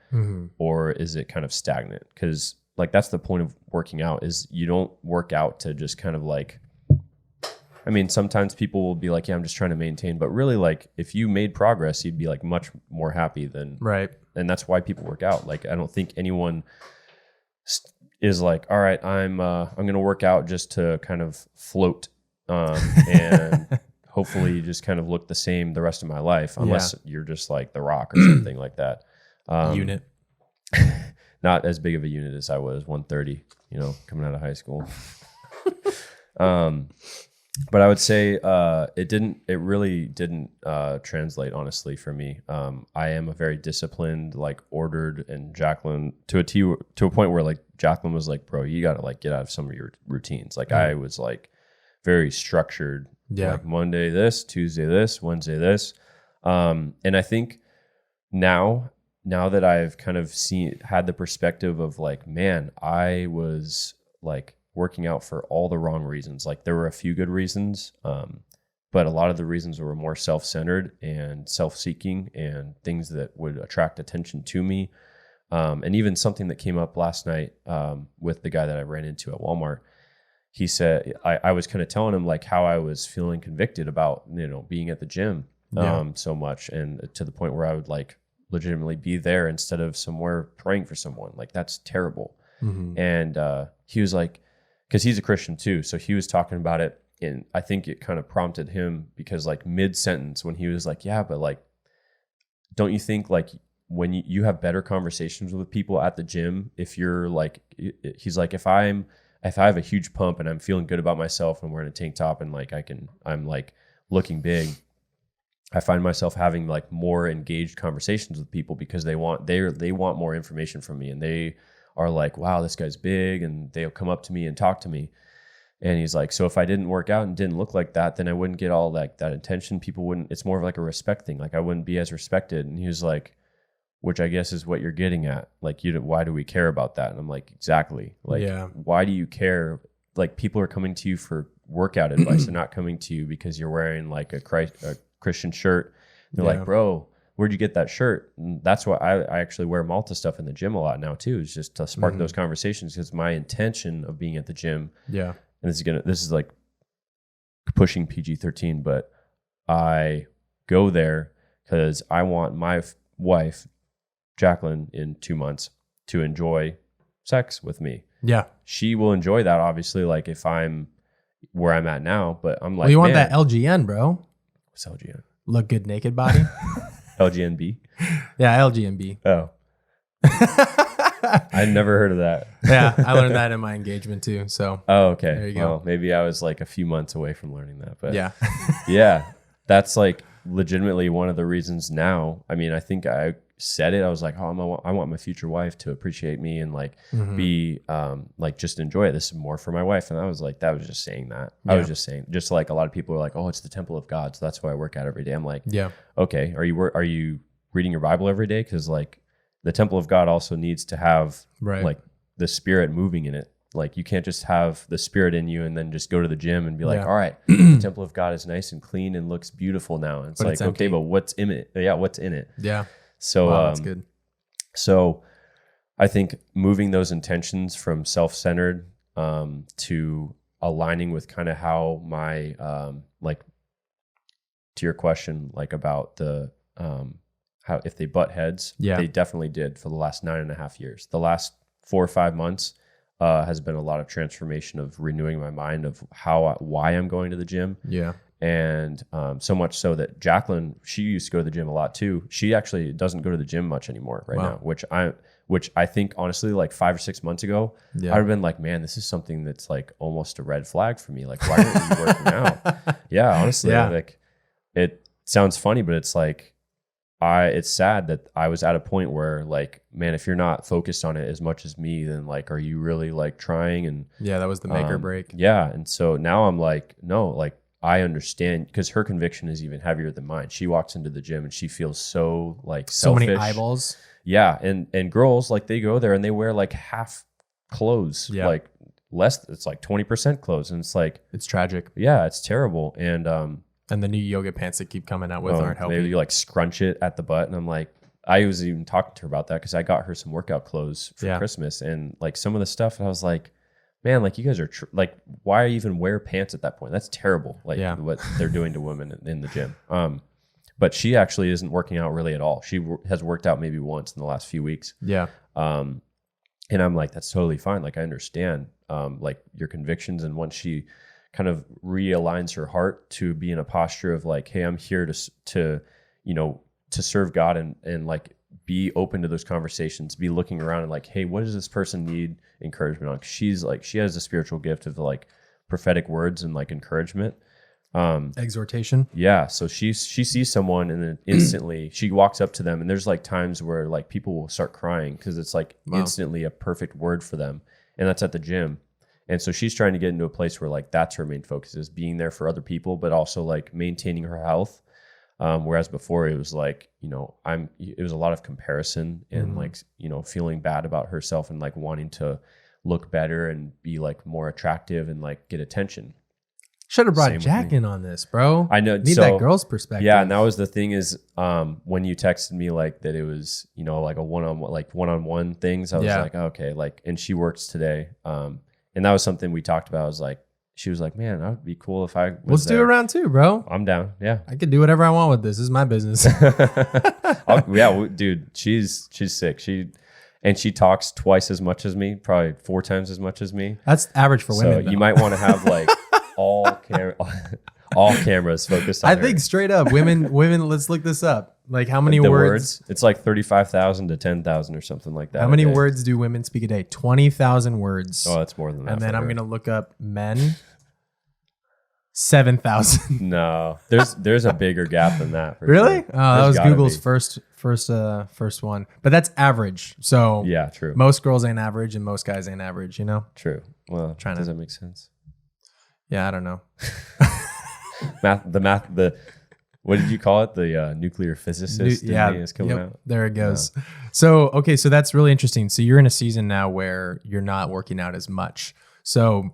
Or is it kind of stagnant? Because like that's the point of working out, is you don't work out to just kind of like, I mean, sometimes people will be like, yeah, I'm just trying to maintain. But really, like, if you made progress, you'd be like much more happy than. Right. And that's why people work out. Like, I don't think anyone is like, all right, I'm going to work out just to kind of float and hopefully just kind of look the same the rest of my life, unless you're just like The Rock or something like that. Unit. Not as big of a unit as I was, 130, coming out of high school. But I would say it really didn't translate, honestly, for me. I am a very disciplined, like ordered, and Jacqueline to a point where like Jacqueline was like, bro, you got to like get out of some of your routines. Like I was like very structured. Yeah. Like Monday this, Tuesday this, Wednesday this. And I think now that I've kind of had the perspective of like, man, I was like working out for all the wrong reasons. Like there were a few good reasons, but a lot of the reasons were more self-centered and self-seeking and things that would attract attention to me. And even something that came up last night with the guy that I ran into at Walmart. He said, I was kind of telling him like how I was feeling convicted about, being at the gym so much, and to the point where I would like legitimately be there instead of somewhere praying for someone. Like that's terrible. And he was like, because he's a Christian too, so he was talking about it, and I think it kind of prompted him because like mid-sentence when he was like, yeah, but like, don't you think like when you have better conversations with people at the gym, if you're like, he's like, if I have a huge pump and I'm feeling good about myself and wearing a tank top and like I'm like looking big, I find myself having like more engaged conversations with people because they want more information from me, and they are like, wow, this guy's big, and they'll come up to me and talk to me. And he's like, so if I didn't work out and didn't look like that, then I wouldn't get all like that attention. People wouldn't, it's more of like a respect thing. Like I wouldn't be as respected. And he was like, which I guess is what you're getting at. Like, why do we care about that? And I'm like, exactly. Like, why do you care? Like, people are coming to you for workout advice. They're not coming to you because you're wearing like a Christian shirt. They're like, bro, where'd you get that shirt? And that's why I actually wear MALTA stuff in the gym a lot now too, is just to spark those conversations, because my intention of being at the gym. Yeah. And this is like pushing PG-13, but I go there because I want my wife, Jacqueline, in 2 months to enjoy sex with me. Yeah. She will enjoy that, obviously, like if I'm where I'm at now, but I'm like, well, you want that LGN, bro. What's LGN? Look good naked body. LGNB? Yeah, LGNB. Oh. I'd never heard of that. Yeah, I learned that in my engagement too. So. Oh, okay. There you go. Well, maybe I was like a few months away from learning that, but yeah. Yeah, that's like legitimately one of the reasons now. I mean, I think I said it. I was like, oh, I want my future wife to appreciate me and like be like just enjoy it. This is more for my wife. And I was like, that was just saying that. Yeah. I was just saying, just like a lot of people are like, oh, it's the temple of God, so that's why I work out every day. I'm like, yeah, okay. Are you reading your Bible every day? Because like the temple of God also needs to have like the Spirit moving in it. Like you can't just have the Spirit in you and then just go to the gym and be like, all right, the temple of God is nice and clean and looks beautiful now. And it's but like, it's okay, but what's in it? Yeah, what's in it? Yeah. So that's good. So I think moving those intentions from self-centered to aligning with kind of how my like to your question, like about the how if they butt heads, they definitely did for the last 9.5 years. The last 4 or 5 months has been a lot of transformation of renewing my mind of why I'm going to the gym. Yeah. And so much so that Jacqueline, she used to go to the gym a lot too. She actually doesn't go to the gym much anymore now, which I think honestly, like 5 or 6 months ago, I'd have been like, man, this is something that's like almost a red flag for me. Like, why aren't you working out? Yeah, honestly, like it sounds funny, but it's like, it's sad that I was at a point where like, man, if you're not focused on it as much as me, then like, are you really like trying? And yeah, that was the make or break. Yeah. And so now I'm like, no, like I understand, because her conviction is even heavier than mine. She walks into the gym and she feels so like selfish. So many eyeballs. Yeah. And girls, like they go there and they wear like half clothes, like less, it's like 20% clothes. And it's like, it's tragic. Yeah, it's terrible. And the new yoga pants that keep coming out with aren't helping. Maybe you like scrunch it at the butt. And I'm like, I was even talking to her about that because I got her some workout clothes for Christmas. And like some of the stuff, and I was like, man, like you guys are like, why even wear pants at that point? That's terrible. Like what they're doing to women in the gym. But she actually isn't working out really at all. She has worked out maybe once in the last few weeks. Yeah. And I'm like, that's totally fine. Like I understand like your convictions. And once she kind of realigns her heart to be in a posture of like, hey, I'm here to serve God and like be open to those conversations, be looking around and like, hey, what does this person need encouragement on? 'Cause she's like, she has a spiritual gift of like prophetic words and like encouragement. Exhortation. Yeah. So she sees someone and then instantly she walks up to them, and there's like times where like people will start crying because it's like instantly a perfect word for them. And that's at the gym. And so she's trying to get into a place where like that's her main focus, is being there for other people, but also like maintaining her health. Whereas before it was like, it was a lot of comparison and like, feeling bad about herself and like wanting to look better and be like more attractive and like get attention. Should have brought Jack in on this, bro. I know. Need that girl's perspective. Yeah. And that was the thing is, when you texted me like that, it was, like a one-on-one things. I was like, okay, like, and she works today. And that was something we talked about. I was like, she was like, man, that would be cool if I was Let's do a round 2, bro. I'm down. Yeah. I could do whatever I want with this. This is my business. Yeah, dude, she's sick. And she talks twice as much as me, probably 4 times as much as me. That's average for women. So you might want to have like all cameras focused on her. I think straight up, women. Let's look this up. Like how many words? It's like 35,000 to 10,000 or something like that. How many words do women speak a day? 20,000 words. Oh, that's more than that. And then I'm gonna look up men. 7,000. No, there's a bigger gap than that. Really? Sure. Oh, that was Google's first one. But that's average. So yeah, true. Most girls ain't average and most guys ain't average. You know. True. Well, does that make sense? Yeah, I don't know. What did you call it? The nuclear physicist is coming out. There it goes. Yeah. So that's really interesting. So you're in a season now where you're not working out as much. So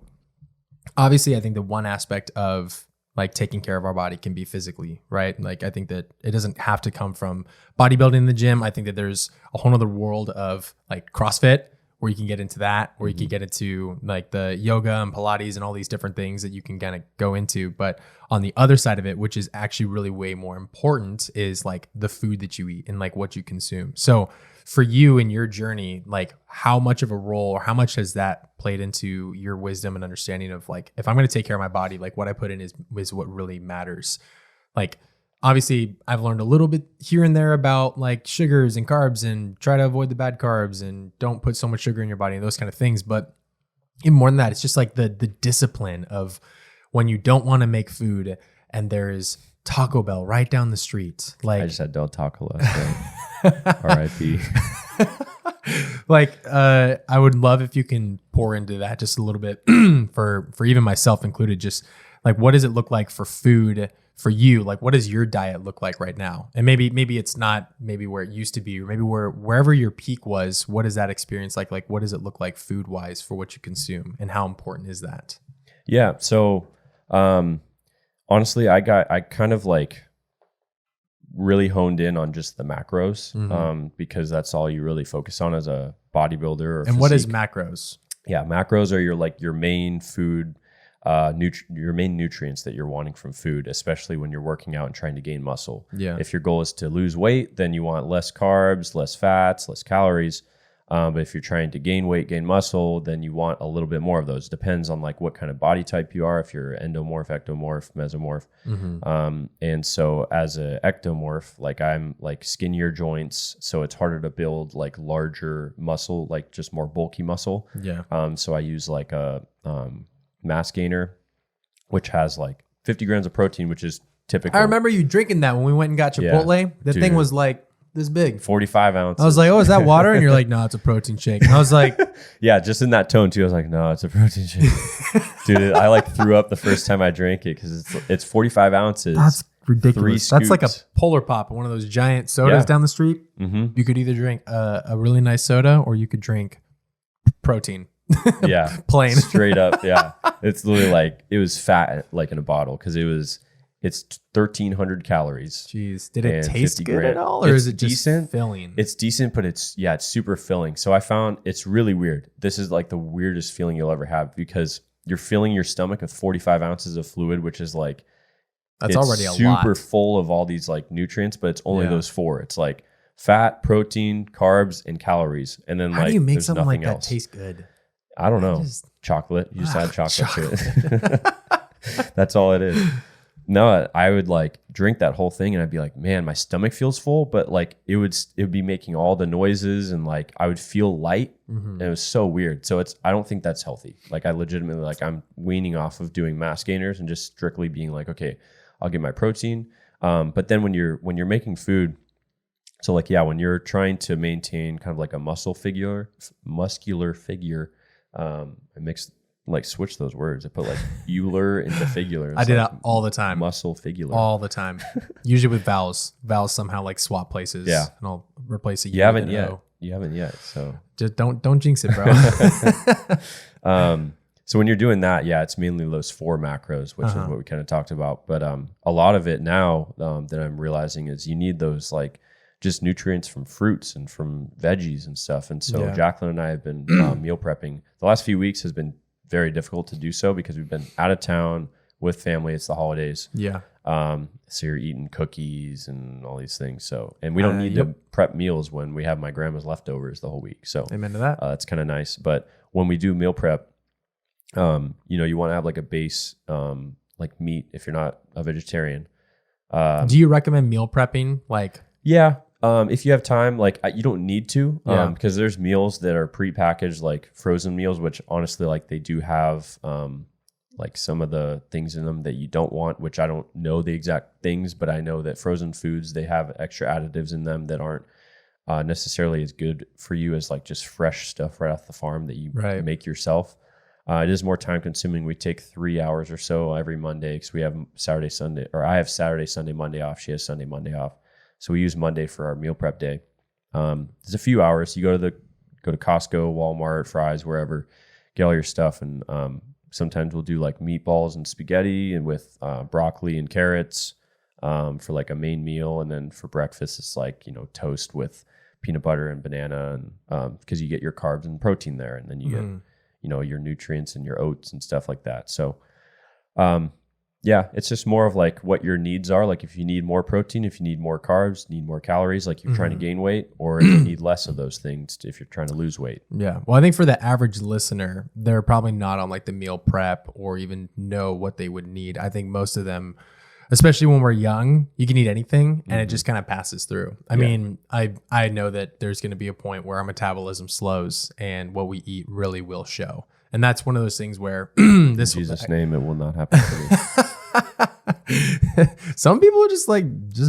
obviously, I think the one aspect of like taking care of our body can be physically, right? Like I think that it doesn't have to come from bodybuilding in the gym. I think that there's a whole other world of like CrossFit where you can get into that, where you can get into like the yoga and Pilates and all these different things that you can kind of go into. But on the other side of it, which is actually really way more important, is like the food that you eat and like what you consume. So for you in your journey, like how much of a role or how much has that played into your wisdom and understanding of like, if I'm going to take care of my body, like what I put in is what really matters. Like, obviously I've learned a little bit here and there about like sugars and carbs and try to avoid the bad carbs and don't put so much sugar in your body and those kind of things. But even more than that, it's just like the discipline of when you don't want to make food and there is Taco Bell right down the street. Like I just had Del Taco last night. R.I.P. Like I would love if you can pour into that just a little bit for even myself included. Just like what does it look like for food for you? Like what does your diet look like right now? And maybe it's not maybe where it used to be, or maybe wherever your peak was. What is that experience like? Like what does it look like food wise for what you consume, and how important is that? Yeah. So honestly, I kind of like really honed in on just the macros because that's all you really focus on as a bodybuilder. Or and physique. What is macros? Yeah, macros are your main food, your main nutrients that you're wanting from food, especially when you're working out and trying to gain muscle. Yeah. If your goal is to lose weight, then you want less carbs, less fats, less calories. But if you're trying to gain weight, gain muscle, then you want a little bit more of those. Depends on like what kind of body type you are. If you're endomorph, ectomorph, mesomorph. And so as a ectomorph, like I'm like skinnier joints, so it's harder to build like larger muscle, like just more bulky muscle. Yeah. So I use like a mass gainer, which has like 50 grams of protein, which is typical. I remember you drinking that when we went and got Chipotle. The thing was like this big, 45 ounces. I was like, oh, is that water? And you're like, no, it's a protein shake. And I was like, yeah, just in that tone too. I was like, no, it's a protein shake. Dude, I like threw up the first time I drank it because it's 45 ounces. That's ridiculous. That's like a Polar Pop, one of those giant sodas down the street. You could either drink a really nice soda or you could drink protein. Yeah. Plain. Straight up. Yeah. It's literally like, it was fat like in a bottle because it's 1,300 calories. Jeez. Did it taste good at all? Or is it just decent? Filling? It's decent, but it's super filling. So I found it's really weird. This is like the weirdest feeling you'll ever have because you're filling your stomach with 45 ounces of fluid, which is like, that's already a lot. Super full of all these like nutrients, but it's only those 4. It's like fat, protein, carbs, and calories. And then how like, do you make something like else. That taste good? I don't know. Chocolate. You just add chocolate to it. That's all it is. No, I would like drink that whole thing and I'd be like, man, my stomach feels full, but like it would be making all the noises and like I would feel light and it was so weird. So I don't think that's healthy. Like I legitimately like I'm weaning off of doing mass gainers and just strictly being like, okay, I'll get my protein. But then when you're making food, so like, yeah, when you're trying to maintain kind of like a muscular figure, I mixed like switch those words. I put like Euler into figular. I did that all the time. Muscle figular. All the time. Usually with vowels. Vowels somehow like swap places. Yeah. And I'll replace a U. You haven't yet. You haven't yet. So just don't jinx it, bro. So when you're doing that, yeah, it's mainly those 4 macros, which is what we kind of talked about. But a lot of it now that I'm realizing is you need those like just nutrients from fruits and from veggies and stuff. And so Jacqueline and I have been meal prepping. The last few weeks has been very difficult to do so because we've been out of town with family. It's the holidays. Yeah. So you're eating cookies and all these things. So, and we don't need to prep meals when we have my grandma's leftovers the whole week. So amen to that. That's kind of nice. But when we do meal prep, you want to have like a base, like meat if you're not a vegetarian. Do you recommend meal prepping? Yeah. If you have time, you don't need to, because there's meals that are prepackaged, like frozen meals, which honestly, like they do have, like some of the things in them that you don't want, which I don't know the exact things, but I know that frozen foods, they have extra additives in them that aren't necessarily as good for you as like just fresh stuff right off the farm that you make yourself. It is more time consuming. We take 3 hours or so every Monday because we have Saturday, Sunday, or I have Saturday, Sunday, Monday off. She has Sunday, Monday off. So we use Monday for our meal prep day. It's a few hours. You go to Costco, Walmart, Fry's, wherever, get all your stuff. And sometimes we'll do like meatballs and spaghetti and with broccoli and carrots for like a main meal. And then for breakfast, it's like, toast with peanut butter and banana, and because you get your carbs and protein there. And then you get, your nutrients and your oats and stuff like that. So, it's just more of like what your needs are. Like if you need more protein, if you need more carbs, need more calories, like you're trying to gain weight, or if you need less of those things if you're trying to lose weight. Yeah. Well, I think for the average listener, they're probably not on like the meal prep or even know what they would need. I think most of them, especially when we're young, you can eat anything and it just kind of passes through. I mean, I know that there's going to be a point where our metabolism slows and what we eat really will show. And that's one of those things where in Jesus' name, it will not happen to me. Some people are just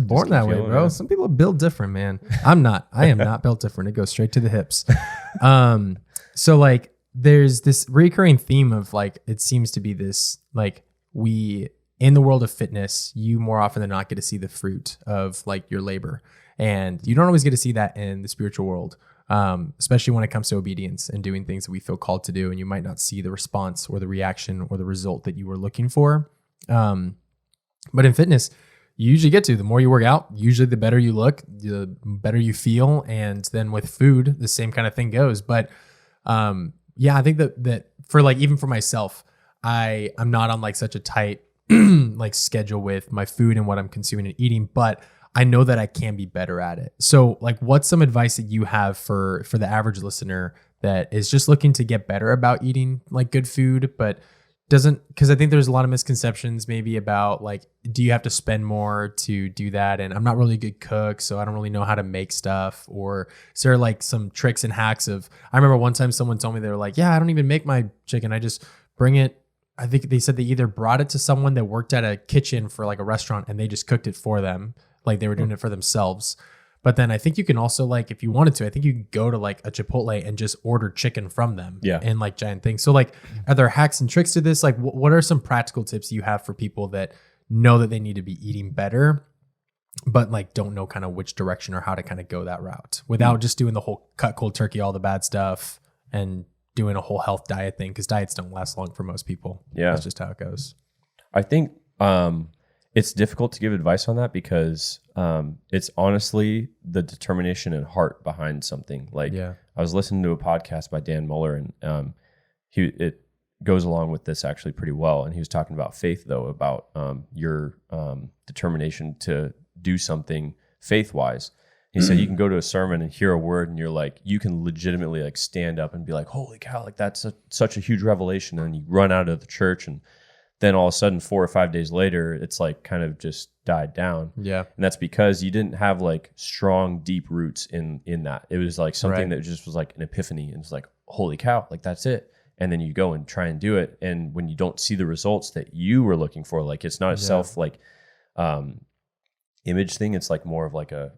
born that way, bro. Some people are built different, man. I'm not. I am not built different. It goes straight to the hips. So like there's this recurring theme of like, it seems to be this, like in the world of fitness, you more often than not get to see the fruit of like your labor. And you don't always get to see that in the spiritual world. Especially when it comes to obedience and doing things that we feel called to do, and you might not see the response or the reaction or the result that you were looking for. But in fitness, you usually get to, the more you work out, usually the better you look, the better you feel. And then with food, the same kind of thing goes. But I think that for like, even for myself, I'm not on like such a tight like schedule with my food and what I'm consuming and eating, but I know that I can be better at it. So like, what's some advice that you have for the average listener that is just looking to get better about eating like good food, but doesn't, because I think there's a lot of misconceptions maybe about like, do you have to spend more to do that? And I'm not really a good cook, so I don't really know how to make stuff. Or is there like some tricks and hacks of, I remember one time someone told me, they were like, yeah, I don't even make my chicken. I just bring it. I think they said they either brought it to someone that worked at a kitchen for like a restaurant and they just cooked it for them. Like they were doing it for themselves. But then I think you can also, like, if you wanted to, I think you could go to like a Chipotle and just order chicken from them in like giant things. So like, are there hacks and tricks to this? Like what are some practical tips you have for people that know that they need to be eating better, but like don't know kind of which direction or how to kind of go that route without just doing the whole cut cold turkey, all the bad stuff, and doing a whole health diet thing? Because diets don't last long for most people. Yeah. That's just how it goes. I think, it's difficult to give advice on that because it's honestly the determination and heart behind something. Like I was listening to a podcast by Dan Muller, and it goes along with this actually pretty well. And he was talking about faith, though, about your determination to do something faith-wise. He said you can go to a sermon and hear a word, and you're like, you can legitimately like stand up and be like, holy cow, like that's such a huge revelation. And you run out of the church, and then all of a sudden 4 or 5 days later, it's like kind of just died down. Yeah. And that's because you didn't have like strong, deep roots in that. It was like something that just was like an epiphany, and it's like, holy cow, like that's it. And then you go and try and do it. And when you don't see the results that you were looking for, like it's not a self like image thing. It's like more of like a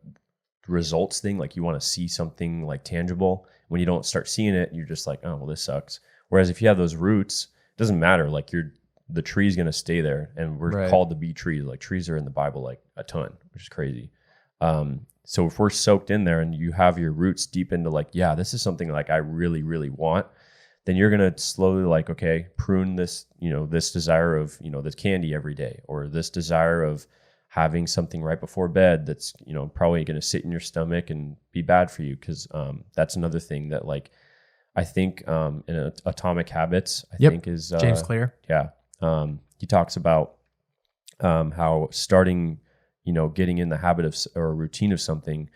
results thing. Like you want to see something like tangible. When you don't start seeing it, you're just like, oh, well, this sucks. Whereas if you have those roots, it doesn't matter. Like the tree's going to stay there, and we're called to be trees. Like trees are in the Bible, like a ton, which is crazy. So if we're soaked in there and you have your roots deep into like, yeah, this is something like I really, really want, then you're going to slowly like, okay, prune this, this desire of, this candy every day, or this desire of having something right before bed that's, probably going to sit in your stomach and be bad for you. Cause, that's another thing that like, I think, in Atomic Habits, I think is, James Clear. Yeah. He talks about how starting, getting in the habit of or a routine of something,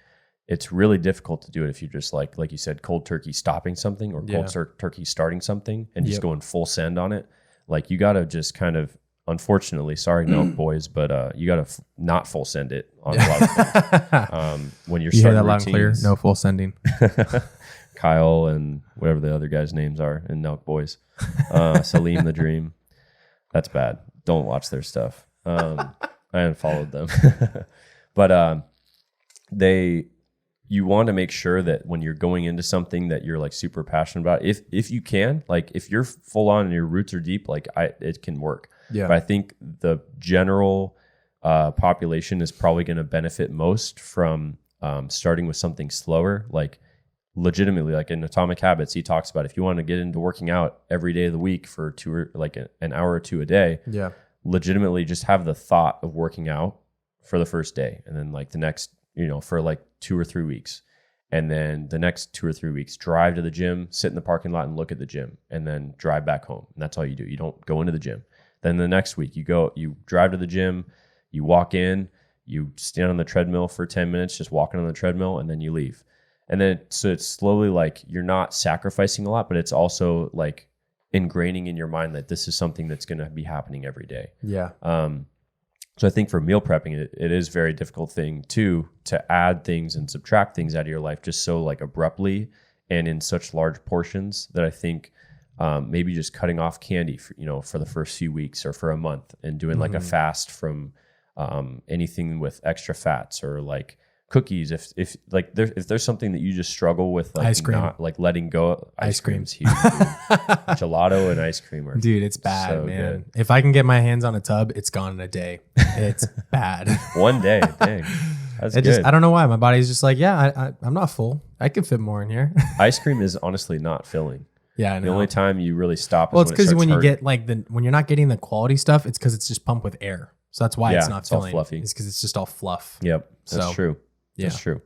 it's really difficult to do it if you're just like you said, cold turkey stopping something or cold turkey starting something and just going full send on it. Like you got to just kind of, unfortunately, sorry, milk boys, but you got to not full send it on a lot of things. When you're starting hear that loud and clear, routines. no full sending. Kyle and whatever the other guys' names are in Milk Boys. Salim the Dream. That's bad. Don't watch their stuff. I unfollowed them. But you want to make sure that when you're going into something that you're like super passionate about, if you can, like if you're full on and your roots are deep, like it can work. Yeah. But I think the general population is probably going to benefit most from starting with something slower. Like legitimately, like in Atomic Habits, he talks about if you want to get into working out every day of the week for an hour or two a day, legitimately just have the thought of working out for the first day, and then like the next, for like 2 or 3 weeks, and then the next 2 or 3 weeks, drive to the gym, sit in the parking lot and look at the gym, and then drive back home. And that's all you do. You don't go into the gym. Then the next week you drive to the gym, you walk in, you stand on the treadmill for 10 minutes, just walking on the treadmill, and then you leave. And then so it's slowly like you're not sacrificing a lot, but it's also like ingraining in your mind that this is something that's going to be happening every day. Yeah. So I think for meal prepping, it is a very difficult thing too, to add things and subtract things out of your life just so like abruptly and in such large portions that I think maybe just cutting off candy for the first few weeks or for a month and doing like a fast from anything with extra fats or like cookies. If there's something that you just struggle with, like ice cream, not like letting go, ice cream's huge. Gelato and ice cream are, dude, it's bad, so man. good. If I can get my hands on a tub, it's gone in a day. It's bad. One day, dang. That's good. I don't know why my body's just like, I'm not full. I could fit more in here. Ice cream is honestly not filling. Yeah, I know. The only time you really stop. Well, it's because when you get like when you're not getting the quality stuff, it's because it's just pumped with air. So that's why it's not filling. All fluffy. It's because it's just all fluff. Yep, that's true. Yeah. That's true.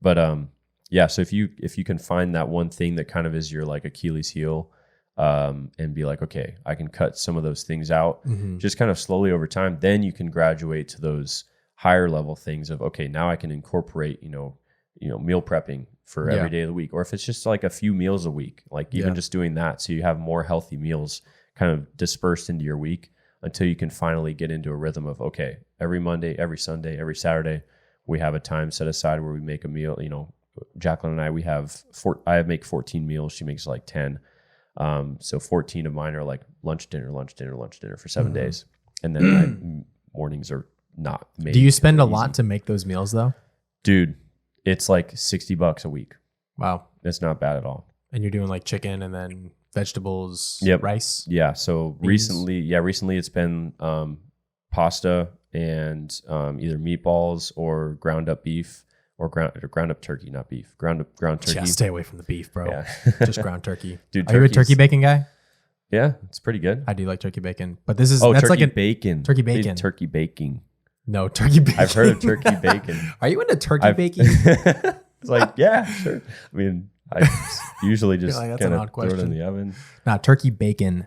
But so if you can find that one thing that kind of is your like Achilles heel, and be like, okay, I can cut some of those things out, just kind of slowly over time, then you can graduate to those higher level things of, okay, now I can incorporate, meal prepping for every day of the week. Or if it's just like a few meals a week, like even just doing that, so you have more healthy meals kind of dispersed into your week until you can finally get into a rhythm of, okay, every Monday, every Sunday, every Saturday, we have a time set aside where we make a meal. Jacqueline and I, I make 14 meals. She makes like 10. So 14 of mine are like lunch, dinner for 7 days. And then my mornings are not made. Do you spend a lot to make those meals though? Dude, it's like $60 a week. Wow. It's not bad at all. And you're doing like chicken and then vegetables, rice? Yeah. So recently it's been pasta and either meatballs or ground up beef or ground up turkey, not beef. Ground turkey. Yeah, stay away from the beef, bro. Yeah. Just ground turkey. Dude, are you a turkey bacon guy? Yeah, it's pretty good. I do like turkey bacon, but that's turkey like bacon. Turkey bacon. Turkey baking. No, turkey bacon. I've heard of turkey bacon. Are you into turkey baking? It's like, yeah, sure. I mean, I usually just like, kind of throw it in the oven. Nah, turkey bacon.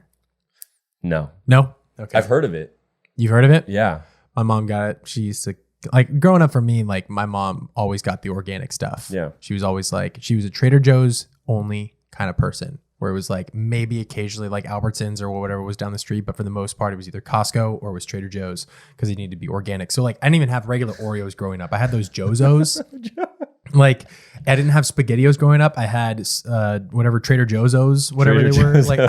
No. Okay. I've heard of it. You've heard of it? Yeah. My mom got it. She used to, like, growing up for me, like, my mom always got the organic stuff. Yeah. She was always like, she was a Trader Joe's only kind of person, where it was like maybe occasionally like Albertsons or whatever was down the street, but for the most part, it was either Costco or it was Trader Joe's because they needed to be organic. So like, I didn't even have regular Oreos growing up. I had those Jozos. Like, I didn't have SpaghettiOs growing up. I had whatever Trader Joe's, whatever they were. Like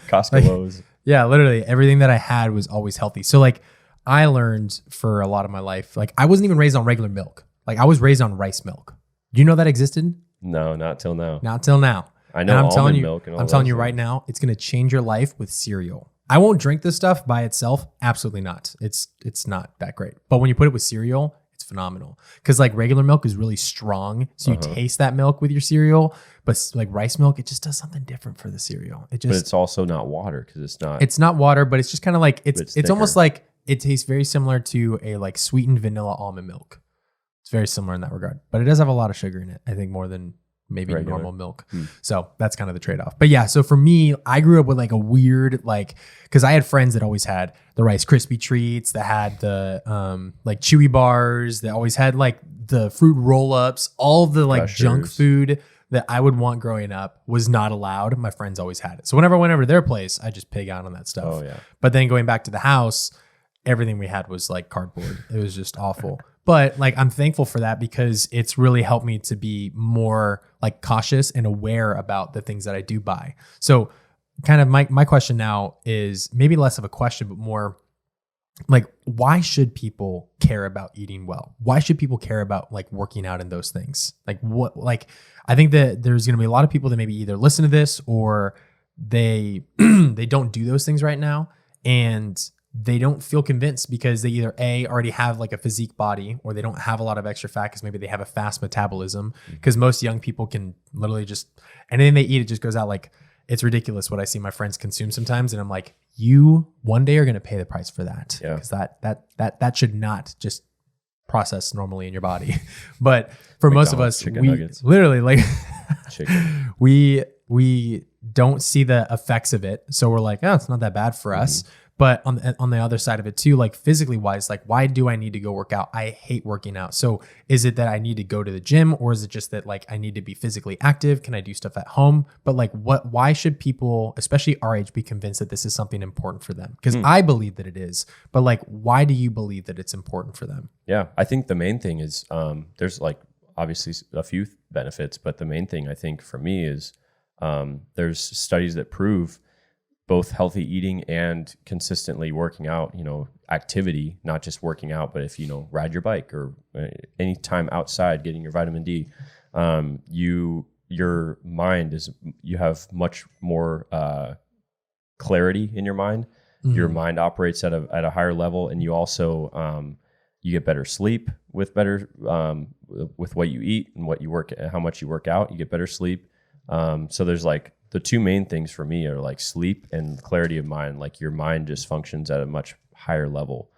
Costco's. Like, yeah, literally everything that I had was always healthy. So like, I learned for a lot of my life, like I wasn't even raised on regular milk. Like I was raised on rice milk. Do you know that existed? No, not till now. Not till now. I know almond milk and all I'm telling you right now, it's going to change your life with cereal. I won't drink this stuff by itself. Absolutely not. It's not that great. But when you put it with cereal, it's phenomenal. Because like regular milk is really strong. So you taste that milk with your cereal. But like rice milk, it just does something different for the cereal. But it's also not water because it's not. It's not water, but it's just kind of like, it's almost like it tastes very similar to a like sweetened vanilla almond milk. It's very similar in that regard. But it does have a lot of sugar in it, I think, more than maybe normal milk. So that's kind of the trade-off. But yeah, so for me, I grew up with like a weird, like, because I had friends that always had the Rice Krispie treats, that had the like Chewy bars, that always had like the fruit roll-ups, all the like junk food that I would want growing up was not allowed. My friends always had it. So whenever I went over to their place, I just pig out on that stuff. Oh, yeah. But then going back to the house, everything we had was like cardboard. It was just awful. But like, I'm thankful for that because it's really helped me to be more like cautious and aware about the things that I do buy. So kind of my question now is maybe less of a question, but more like, why should people care about eating well? Why should people care about like working out and those things? Like what, like, I think that there's going to be a lot of people that maybe either listen to this or they, they don't do those things right now. And they don't feel convinced because they either already have like a physique body, or they don't have a lot of extra fat because maybe they have a fast metabolism, because most young people can literally just, anything they eat, it just goes out. Like, it's ridiculous what I see my friends consume sometimes. And I'm like, you one day are going to pay the price for that. Yeah. Because that should not just process normally in your body. But for most of us, we nuggets. Literally like we don't see the effects of it. So we're like, oh, it's not that bad for us. But on the other side of it too, like physically wise, like why do I need to go work out? I hate working out. So is it that I need to go to the gym, or is it just that like I need to be physically active? Can I do stuff at home? But like why should people, especially our age, be convinced that this is something important for them? Because I believe that it is, but like, why do you believe that it's important for them? Yeah, I think the main thing is there's like obviously a few benefits, but the main thing I think for me is there's studies that prove both healthy eating and consistently working out, activity, not just working out, but if, ride your bike or any time outside getting your vitamin D, your mind you have much more clarity in your mind. Mm-hmm. Your mind operates at a higher level, and you also, you get better sleep with with what you eat and what you how much you work out, you get better sleep. So there's like, the two main things for me are like sleep and clarity of mind. Like your mind just functions at a much higher level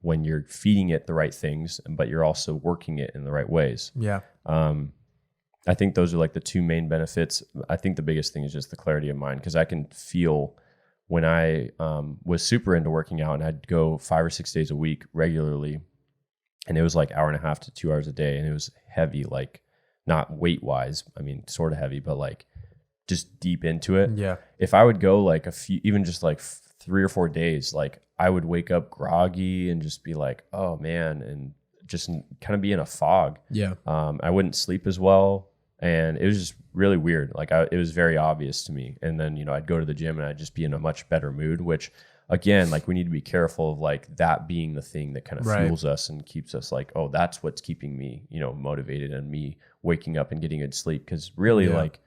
when you're feeding it the right things, but you're also working it in the right ways. Yeah. I think those are like the two main benefits. I think the biggest thing is just the clarity of mind, because I can feel when I was super into working out and I'd go 5 or 6 days a week regularly, and it was like 1.5 to 2 hours a day, and it was heavy, like not weight wise. I mean, sort of heavy, but like just deep into it. Yeah. If I would go like even just like 3 or 4 days, like I would wake up groggy and just be like, oh man, and just kind of be in a fog. Yeah. I wouldn't sleep as well, and it was just really weird. Like it was very obvious to me. And then, I'd go to the gym and I'd just be in a much better mood, which again, like we need to be careful of like that being the thing that kind of fuels us and keeps us like, oh, that's what's keeping me, motivated, and me waking up and getting good sleep. Cause really like,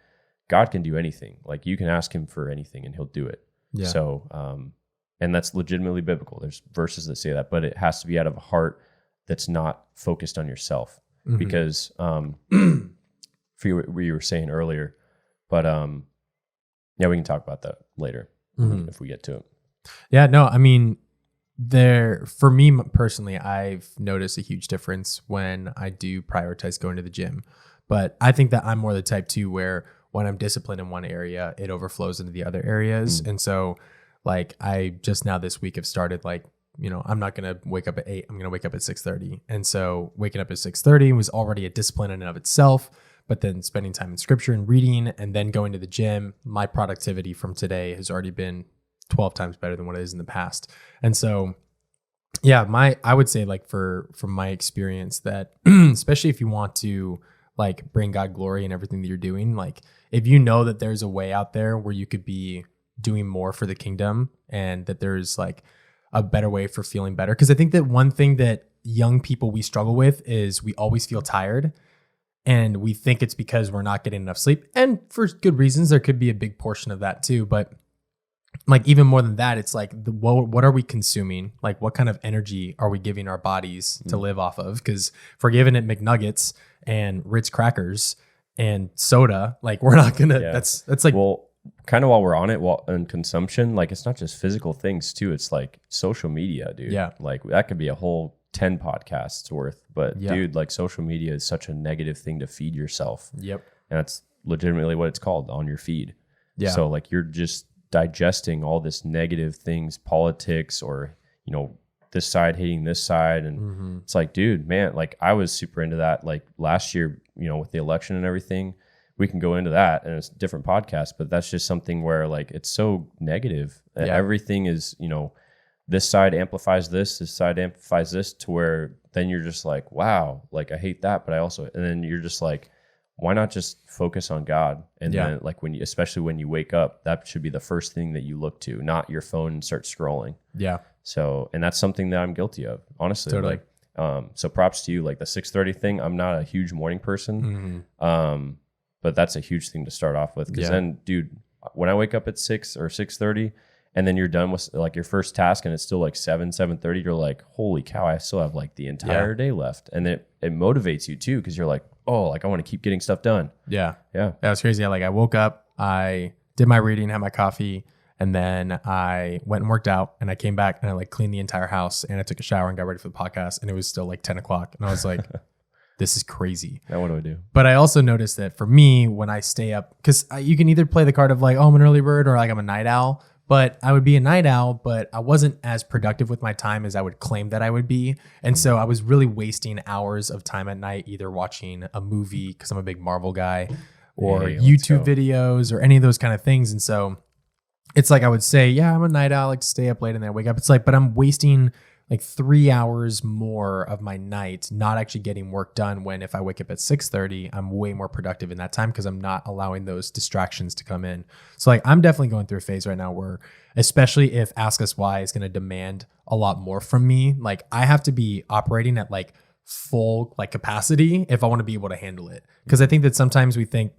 God can do anything. Like you can ask him for anything and he'll do it. Yeah. So, and that's legitimately biblical. There's verses that say that, but it has to be out of a heart that's not focused on yourself. Mm-hmm. Because, for what you were saying earlier, but, we can talk about that later if we get to it. Yeah, no, I mean, for me personally, I've noticed a huge difference when I do prioritize going to the gym. But I think that I'm more the type too, where when I'm disciplined in one area, it overflows into the other areas. And so like I just now this week have started like, I'm not going to wake up at 8, I'm going to wake up at 6:30. And so waking up at 6:30 was already a discipline in and of itself, but then spending time in scripture and reading and then going to the gym, my productivity from today has already been 12 times better than what it is in the past. And so, yeah, I would say like from my experience that especially if you want to like bring God glory in everything that you're doing, like if you know that there's a way out there where you could be doing more for the kingdom and that there's like a better way for feeling better. Because I think that one thing that young people we struggle with is we always feel tired, and we think it's because we're not getting enough sleep. And for good reasons, there could be a big portion of that too. But like even more than that, it's like what are we consuming? Like what kind of energy are we giving our bodies to live off of? Because if we're giving it McNuggets and Ritz crackers and soda, like we're not gonna. Yeah. That's like kind of while we're on it, in consumption, like it's not just physical things too. It's like social media, dude. Yeah, like that could be a whole 10 podcasts worth. But dude, like social media is such a negative thing to feed yourself. Yep. And that's legitimately what it's called, on your feed. Yeah. So like you're just digesting all this negative things, politics, or, you know, this side hating this side. And it's like, dude, man, like I was super into that. Like last year, you know, with the election and everything, we can go into that and it's a different podcast, but that's just something where like, it's so negative. Everything is, you know, this side amplifies this side amplifies this, to where then you're just like, wow, like I hate that, but I also, and then you're just like, why not just focus on God? And then like especially when you wake up, that should be the first thing that you look to, not your phone and start scrolling. Yeah. So, and that's something that I'm guilty of, honestly. Totally. Like, so props to you, like the 6:30 thing. I'm not a huge morning person. But that's a huge thing to start off with. Cause then, dude, when I wake up at 6 or 6:30, and then you're done with like your first task and it's still like 7:30, you're like, holy cow, I still have like the entire day left. And it motivates you too, because you're like, oh, like I want to keep getting stuff done. Yeah. That's crazy. Like I woke up, I did my reading, had my coffee, and then I went and worked out, and I came back and I like cleaned the entire house, and I took a shower and got ready for the podcast, and it was still like 10 o'clock. And I was like, this is crazy. Now what do I do? But I also noticed that for me, when I stay up, because you can either play the card of like, oh, I'm an early bird, or like I'm a night owl. But I would be a night owl, but I wasn't as productive with my time as I would claim that I would be. And so I was really wasting hours of time at night, either watching a movie, because I'm a big Marvel guy, or YouTube videos, or any of those kind of things. And so it's like I would say, yeah, I'm a night owl, I like to stay up late and then I wake up. It's like, but I'm wasting like 3 hours more of my night not actually getting work done, when if I wake up at 6:30, I'm way more productive in that time, because I'm not allowing those distractions to come in. So like I'm definitely going through a phase right now where, especially if Ask Us Why is going to demand a lot more from me, like I have to be operating at like full like capacity if I want to be able to handle it. Because I think that sometimes we think,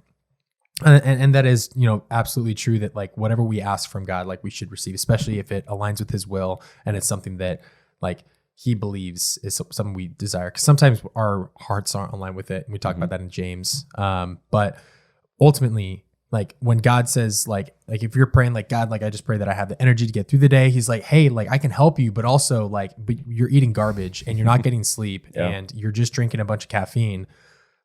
and that is, you know, absolutely true, that like whatever we ask from God, like we should receive, especially if it aligns with his will and it's something that like he believes is something we desire. Because sometimes our hearts aren't aligned with it. And we talk about that in James. But ultimately, like when God says like if you're praying like, God, like I just pray that I have the energy to get through the day. He's like, hey, like I can help you, but also like, but you're eating garbage and you're not getting sleep and you're just drinking a bunch of caffeine.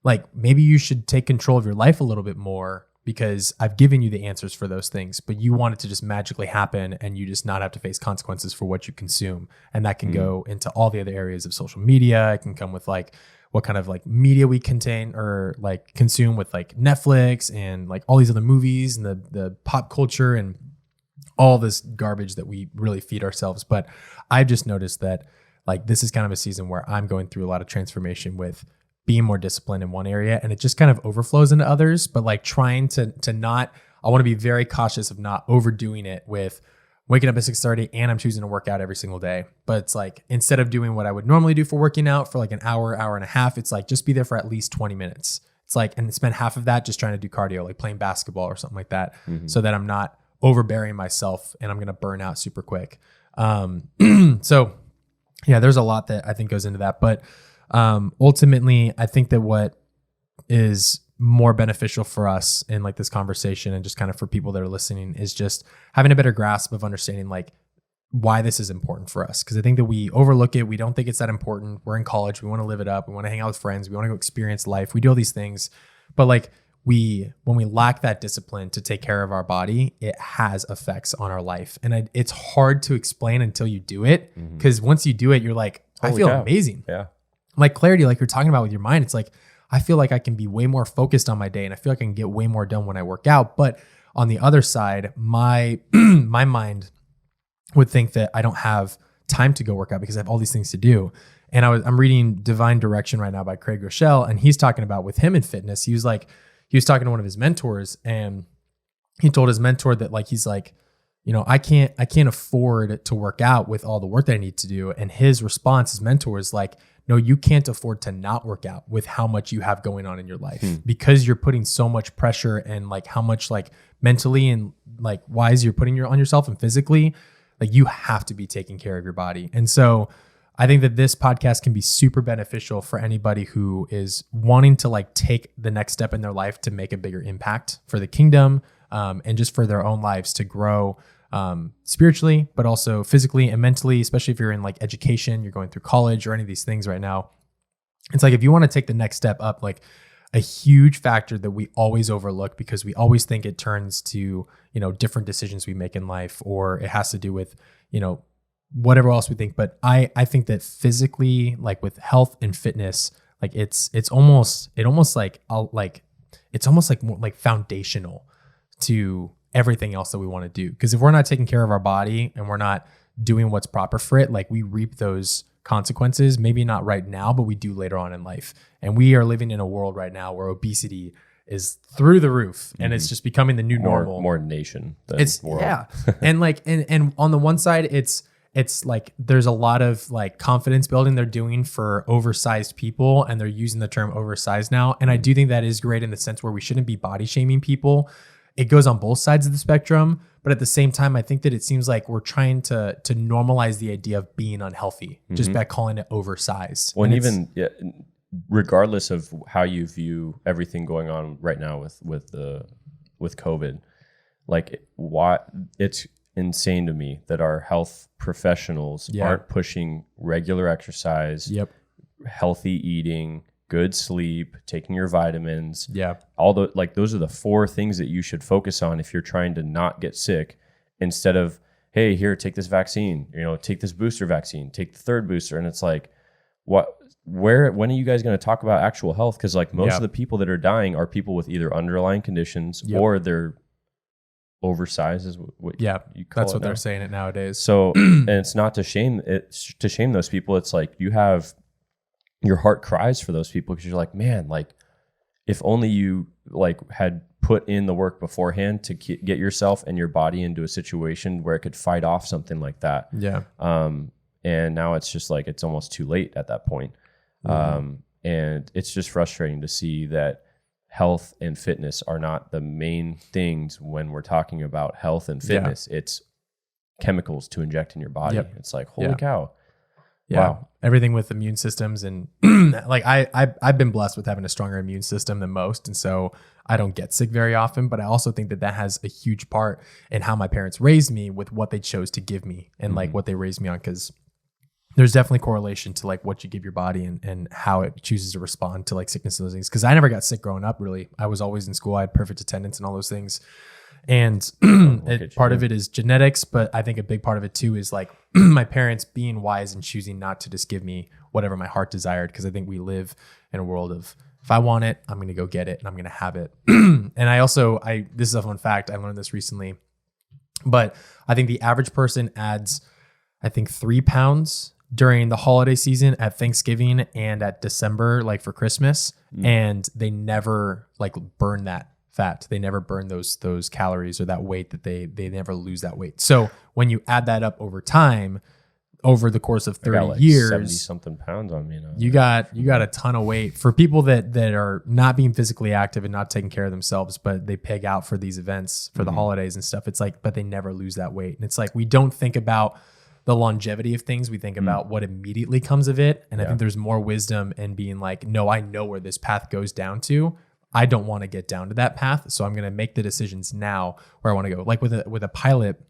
Like maybe you should take control of your life a little bit more, because I've given you the answers for those things, but you want it to just magically happen and you just not have to face consequences for what you consume. And that can go into all the other areas of social media. It can come with like what kind of like media we contain or like consume with like Netflix and like all these other movies and the pop culture and all this garbage that we really feed ourselves. But I've just noticed that like this is kind of a season where I'm going through a lot of transformation with being more disciplined in one area, and it just kind of overflows into others. But like trying to not, I want to be very cautious of not overdoing it with waking up at 6:30 and I'm choosing to work out every single day. But it's like, instead of doing what I would normally do for working out for like an hour and a half, it's like, just be there for at least 20 minutes. It's like, and spend half of that just trying to do cardio, like playing basketball or something like that, so that I'm not overbearing myself and I'm going to burn out super quick. So yeah, there's a lot that I think goes into that. But ultimately, I think that what is more beneficial for us in like this conversation, and just kind of for people that are listening, is just having a better grasp of understanding like why this is important for us. Because I think that we overlook it. We don't think it's that important. We're in college. We want to live it up. We want to hang out with friends. We want to go experience life. We do all these things. But like when we lack that discipline to take care of our body, it has effects on our life. And it's hard to explain until you do it. Because once you do it, you're like, I feel amazing. Yeah. Like clarity, like you're talking about with your mind, it's like, I feel like I can be way more focused on my day, and I feel like I can get way more done when I work out. But on the other side, my my mind would think that I don't have time to go work out because I have all these things to do. And I'm reading Divine Direction right now by Craig Rochelle, and he's talking about with him in fitness. He was talking to one of his mentors, and he told his mentor that like, he's like, you know, I can't afford to work out with all the work that I need to do. And his response, his mentor, is like, no, you can't afford to not work out with how much you have going on in your life, because you're putting so much pressure, and like how much like mentally and like wise you're putting on yourself and physically, like you have to be taking care of your body. And so I think that this podcast can be super beneficial for anybody who is wanting to like take the next step in their life to make a bigger impact for the kingdom, and just for their own lives to grow spiritually, but also physically and mentally, especially if you're in like education, you're going through college or any of these things right now. It's like, if you want to take the next step up, like a huge factor that we always overlook because we always think it turns to, different decisions we make in life, or it has to do with, whatever else we think. But I think that physically, like with health and fitness, like it's almost like more like foundational to everything else that we want to do. Because if we're not taking care of our body and we're not doing what's proper for it, like we reap those consequences, maybe not right now, but we do later on in life. And we are living in a world right now where obesity is through the roof, and it's just becoming the new normal. More nation than world. Yeah. And like, and on the one side, it's like there's a lot of like confidence building they're doing for oversized people, and they're using the term oversized now. And I do think that is great in the sense where we shouldn't be body shaming people. It goes on both sides of the spectrum, but at the same time, I think that it seems like we're trying to normalize the idea of being unhealthy just by calling it oversized. Well, and even regardless of how you view everything going on right now with COVID, like it's insane to me that our health professionals aren't pushing regular exercise, healthy eating, good sleep, taking your vitamins. Those are the 4 things that you should focus on if you're trying to not get sick, instead of, hey, here, take this vaccine, take this booster vaccine, take the 3rd booster. And it's like, when are you guys going to talk about actual health? Because like most of the people that are dying are people with either underlying conditions or they're oversized, is what you call that's it what now. They're saying it nowadays. So, and it's not to shame those people. It's like your heart cries for those people, because you're like, man, like if only you like had put in the work beforehand to get yourself and your body into a situation where it could fight off something like that. And now it's just like, it's almost too late at that point. And it's just frustrating to see that health and fitness are not the main things when we're talking about health and fitness. It's chemicals to inject in your body. It's like, holy cow. Wow. Everything with immune systems, and like I've been blessed with having a stronger immune system than most, and so I don't get sick very often. But I also think that has a huge part in how my parents raised me, with what they chose to give me and like what they raised me on, because there's definitely correlation to like what you give your body and how it chooses to respond to like sickness and those things. Because I never got sick growing up, really. I was always in school. I had perfect attendance and all those things. And part of it is genetics, but I think a big part of it too is like my parents being wise and choosing not to just give me whatever my heart desired. Because I think we live in a world of, if I want it, I'm going to go get it and I'm going to have it. And this is a fun fact. I learned this recently, but I think the average person adds, 3 pounds during the holiday season at Thanksgiving and at December, like for Christmas. And they never like burn that fat. They never burn those calories or that weight, that they never lose that weight. So when you add that up over time, over the course of 30 years, 70 something pounds on me now. You got a ton of weight for people that are not being physically active and not taking care of themselves, but they peg out for these events for the holidays and stuff. It's like, but they never lose that weight. And it's like, we don't think about the longevity of things. We think about what immediately comes of it. And I think there's more wisdom in being like, no, I know where this path goes down to. I don't want to get down to that path. So I'm going to make the decisions now where I want to go. Like with a pilot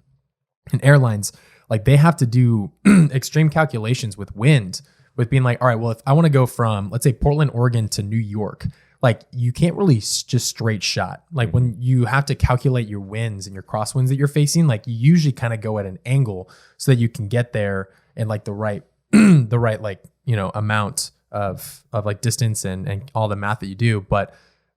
in airlines, like they have to do extreme calculations with wind, with being like, all right, well, if I want to go from, let's say, Portland, Oregon to New York, like you can't really just straight shot. Like when you have to calculate your winds and your crosswinds that you're facing, like you usually kind of go at an angle so that you can get there in like the right, like, amount of like distance and all the math that you do. But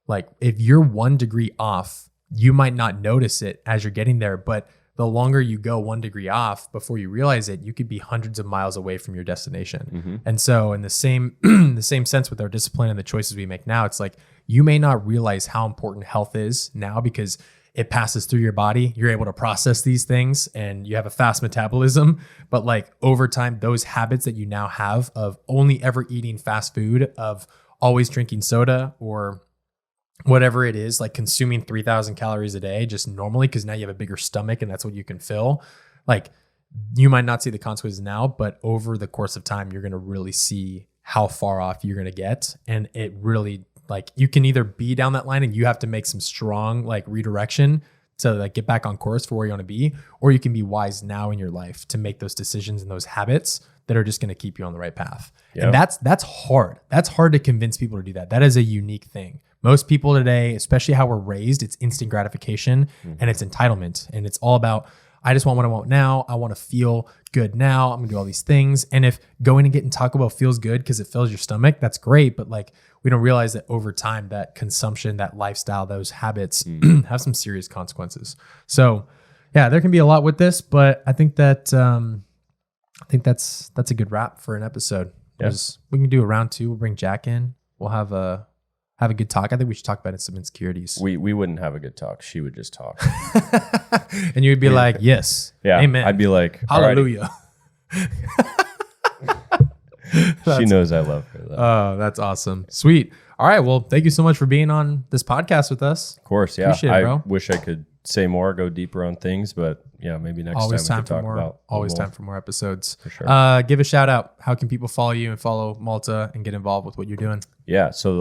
like if you're 1 degree off, you might not notice it as you're getting there, but the longer you go 1 degree off before you realize it, you could be hundreds of miles away from your destination. And so in the same sense with our discipline and the choices we make now, it's like you may not realize how important health is now because it passes through your body. You're able to process these things and you have a fast metabolism. But like over time, those habits that you now have of only ever eating fast food, of always drinking soda or whatever it is, like consuming 3,000 calories a day just normally because now you have a bigger stomach and that's what you can fill. Like you might not see the consequences now, but over the course of time, you're going to really see how far off you're going to get. And it really, like, you can either be down that line and you have to make some strong like redirection to like get back on course for where you want to be, or you can be wise now in your life to make those decisions and those habits that are just going to keep you on the right path. Yep. And that's hard. That's hard to convince people to do that. That is a unique thing. Most people today, especially how we're raised, it's instant gratification and it's entitlement. And it's all about, I just want what I want now. I want to feel good now. I'm gonna do all these things. And if going and getting Taco Bell feels good because it fills your stomach, that's great. But like, we don't realize that over time, that consumption, that lifestyle, those habits have some serious consequences. So yeah, there can be a lot with this, but I think that that's a good wrap for an episode. Yes. We can do a round 2. We'll bring Jack in. We'll have a good talk. I think we should talk about some insecurities. We wouldn't have a good talk. She would just talk. And you'd be like, yes. Yeah. Amen. I'd be like, hallelujah. She knows I love her though. Oh, that's awesome. Sweet. All right. Well, thank you so much for being on this podcast with us. Of course. Yeah. Appreciate it, bro. I wish I could say more, go deeper on things, but yeah, maybe next time we can talk about time for more episodes. For sure. Give a shout out. How can people follow you and follow Malta and get involved with what you're doing? Yeah. So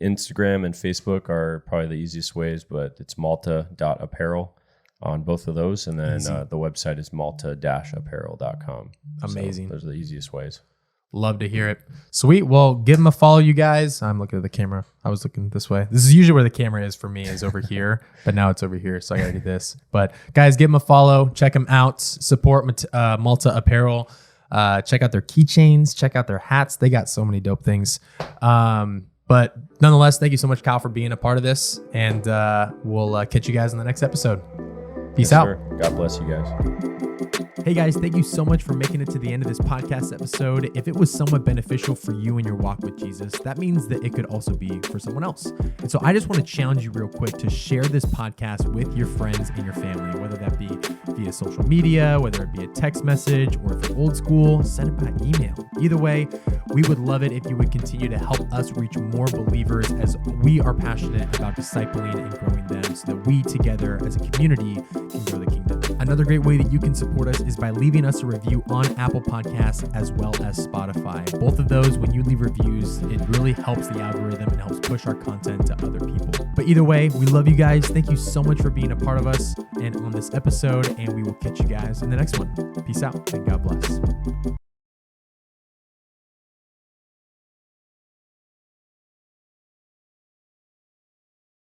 Instagram and Facebook are probably the easiest ways, but it's malta.apparel on both of those. And then the website is malta-apparel.com. Amazing. So those are the easiest ways. Love to hear it. Sweet. Well, give them a follow, you guys. I'm looking at the camera. I was looking this way. This is usually where the camera is for me, is over here, but now it's over here, so I gotta do this. But guys, give them a follow. Check them out. Support MALTA Apparel. Check out their keychains. Check out their hats. They got so many dope things. But nonetheless, thank you so much, Kyle, for being a part of this, and we'll catch you guys in the next episode. Peace out. Sir. God bless you guys. Hey guys, thank you so much for making it to the end of this podcast episode. If it was somewhat beneficial for you in your walk with Jesus, that means that it could also be for someone else. And so I just want to challenge you real quick to share this podcast with your friends and your family, whether that be via social media, whether it be a text message, or if you're old school, send it by email. Either way, we would love it if you would continue to help us reach more believers, as we are passionate about discipling and growing them so that we together as a community can grow the kingdom. Another great way that you can support us is by leaving us a review on Apple Podcasts as well as Spotify. Both of those, when you leave reviews, it really helps the algorithm and helps push our content to other people. But either way, we love you guys. Thank you so much for being a part of us and on this episode, and we will catch you guys in the next one. Peace out and God bless.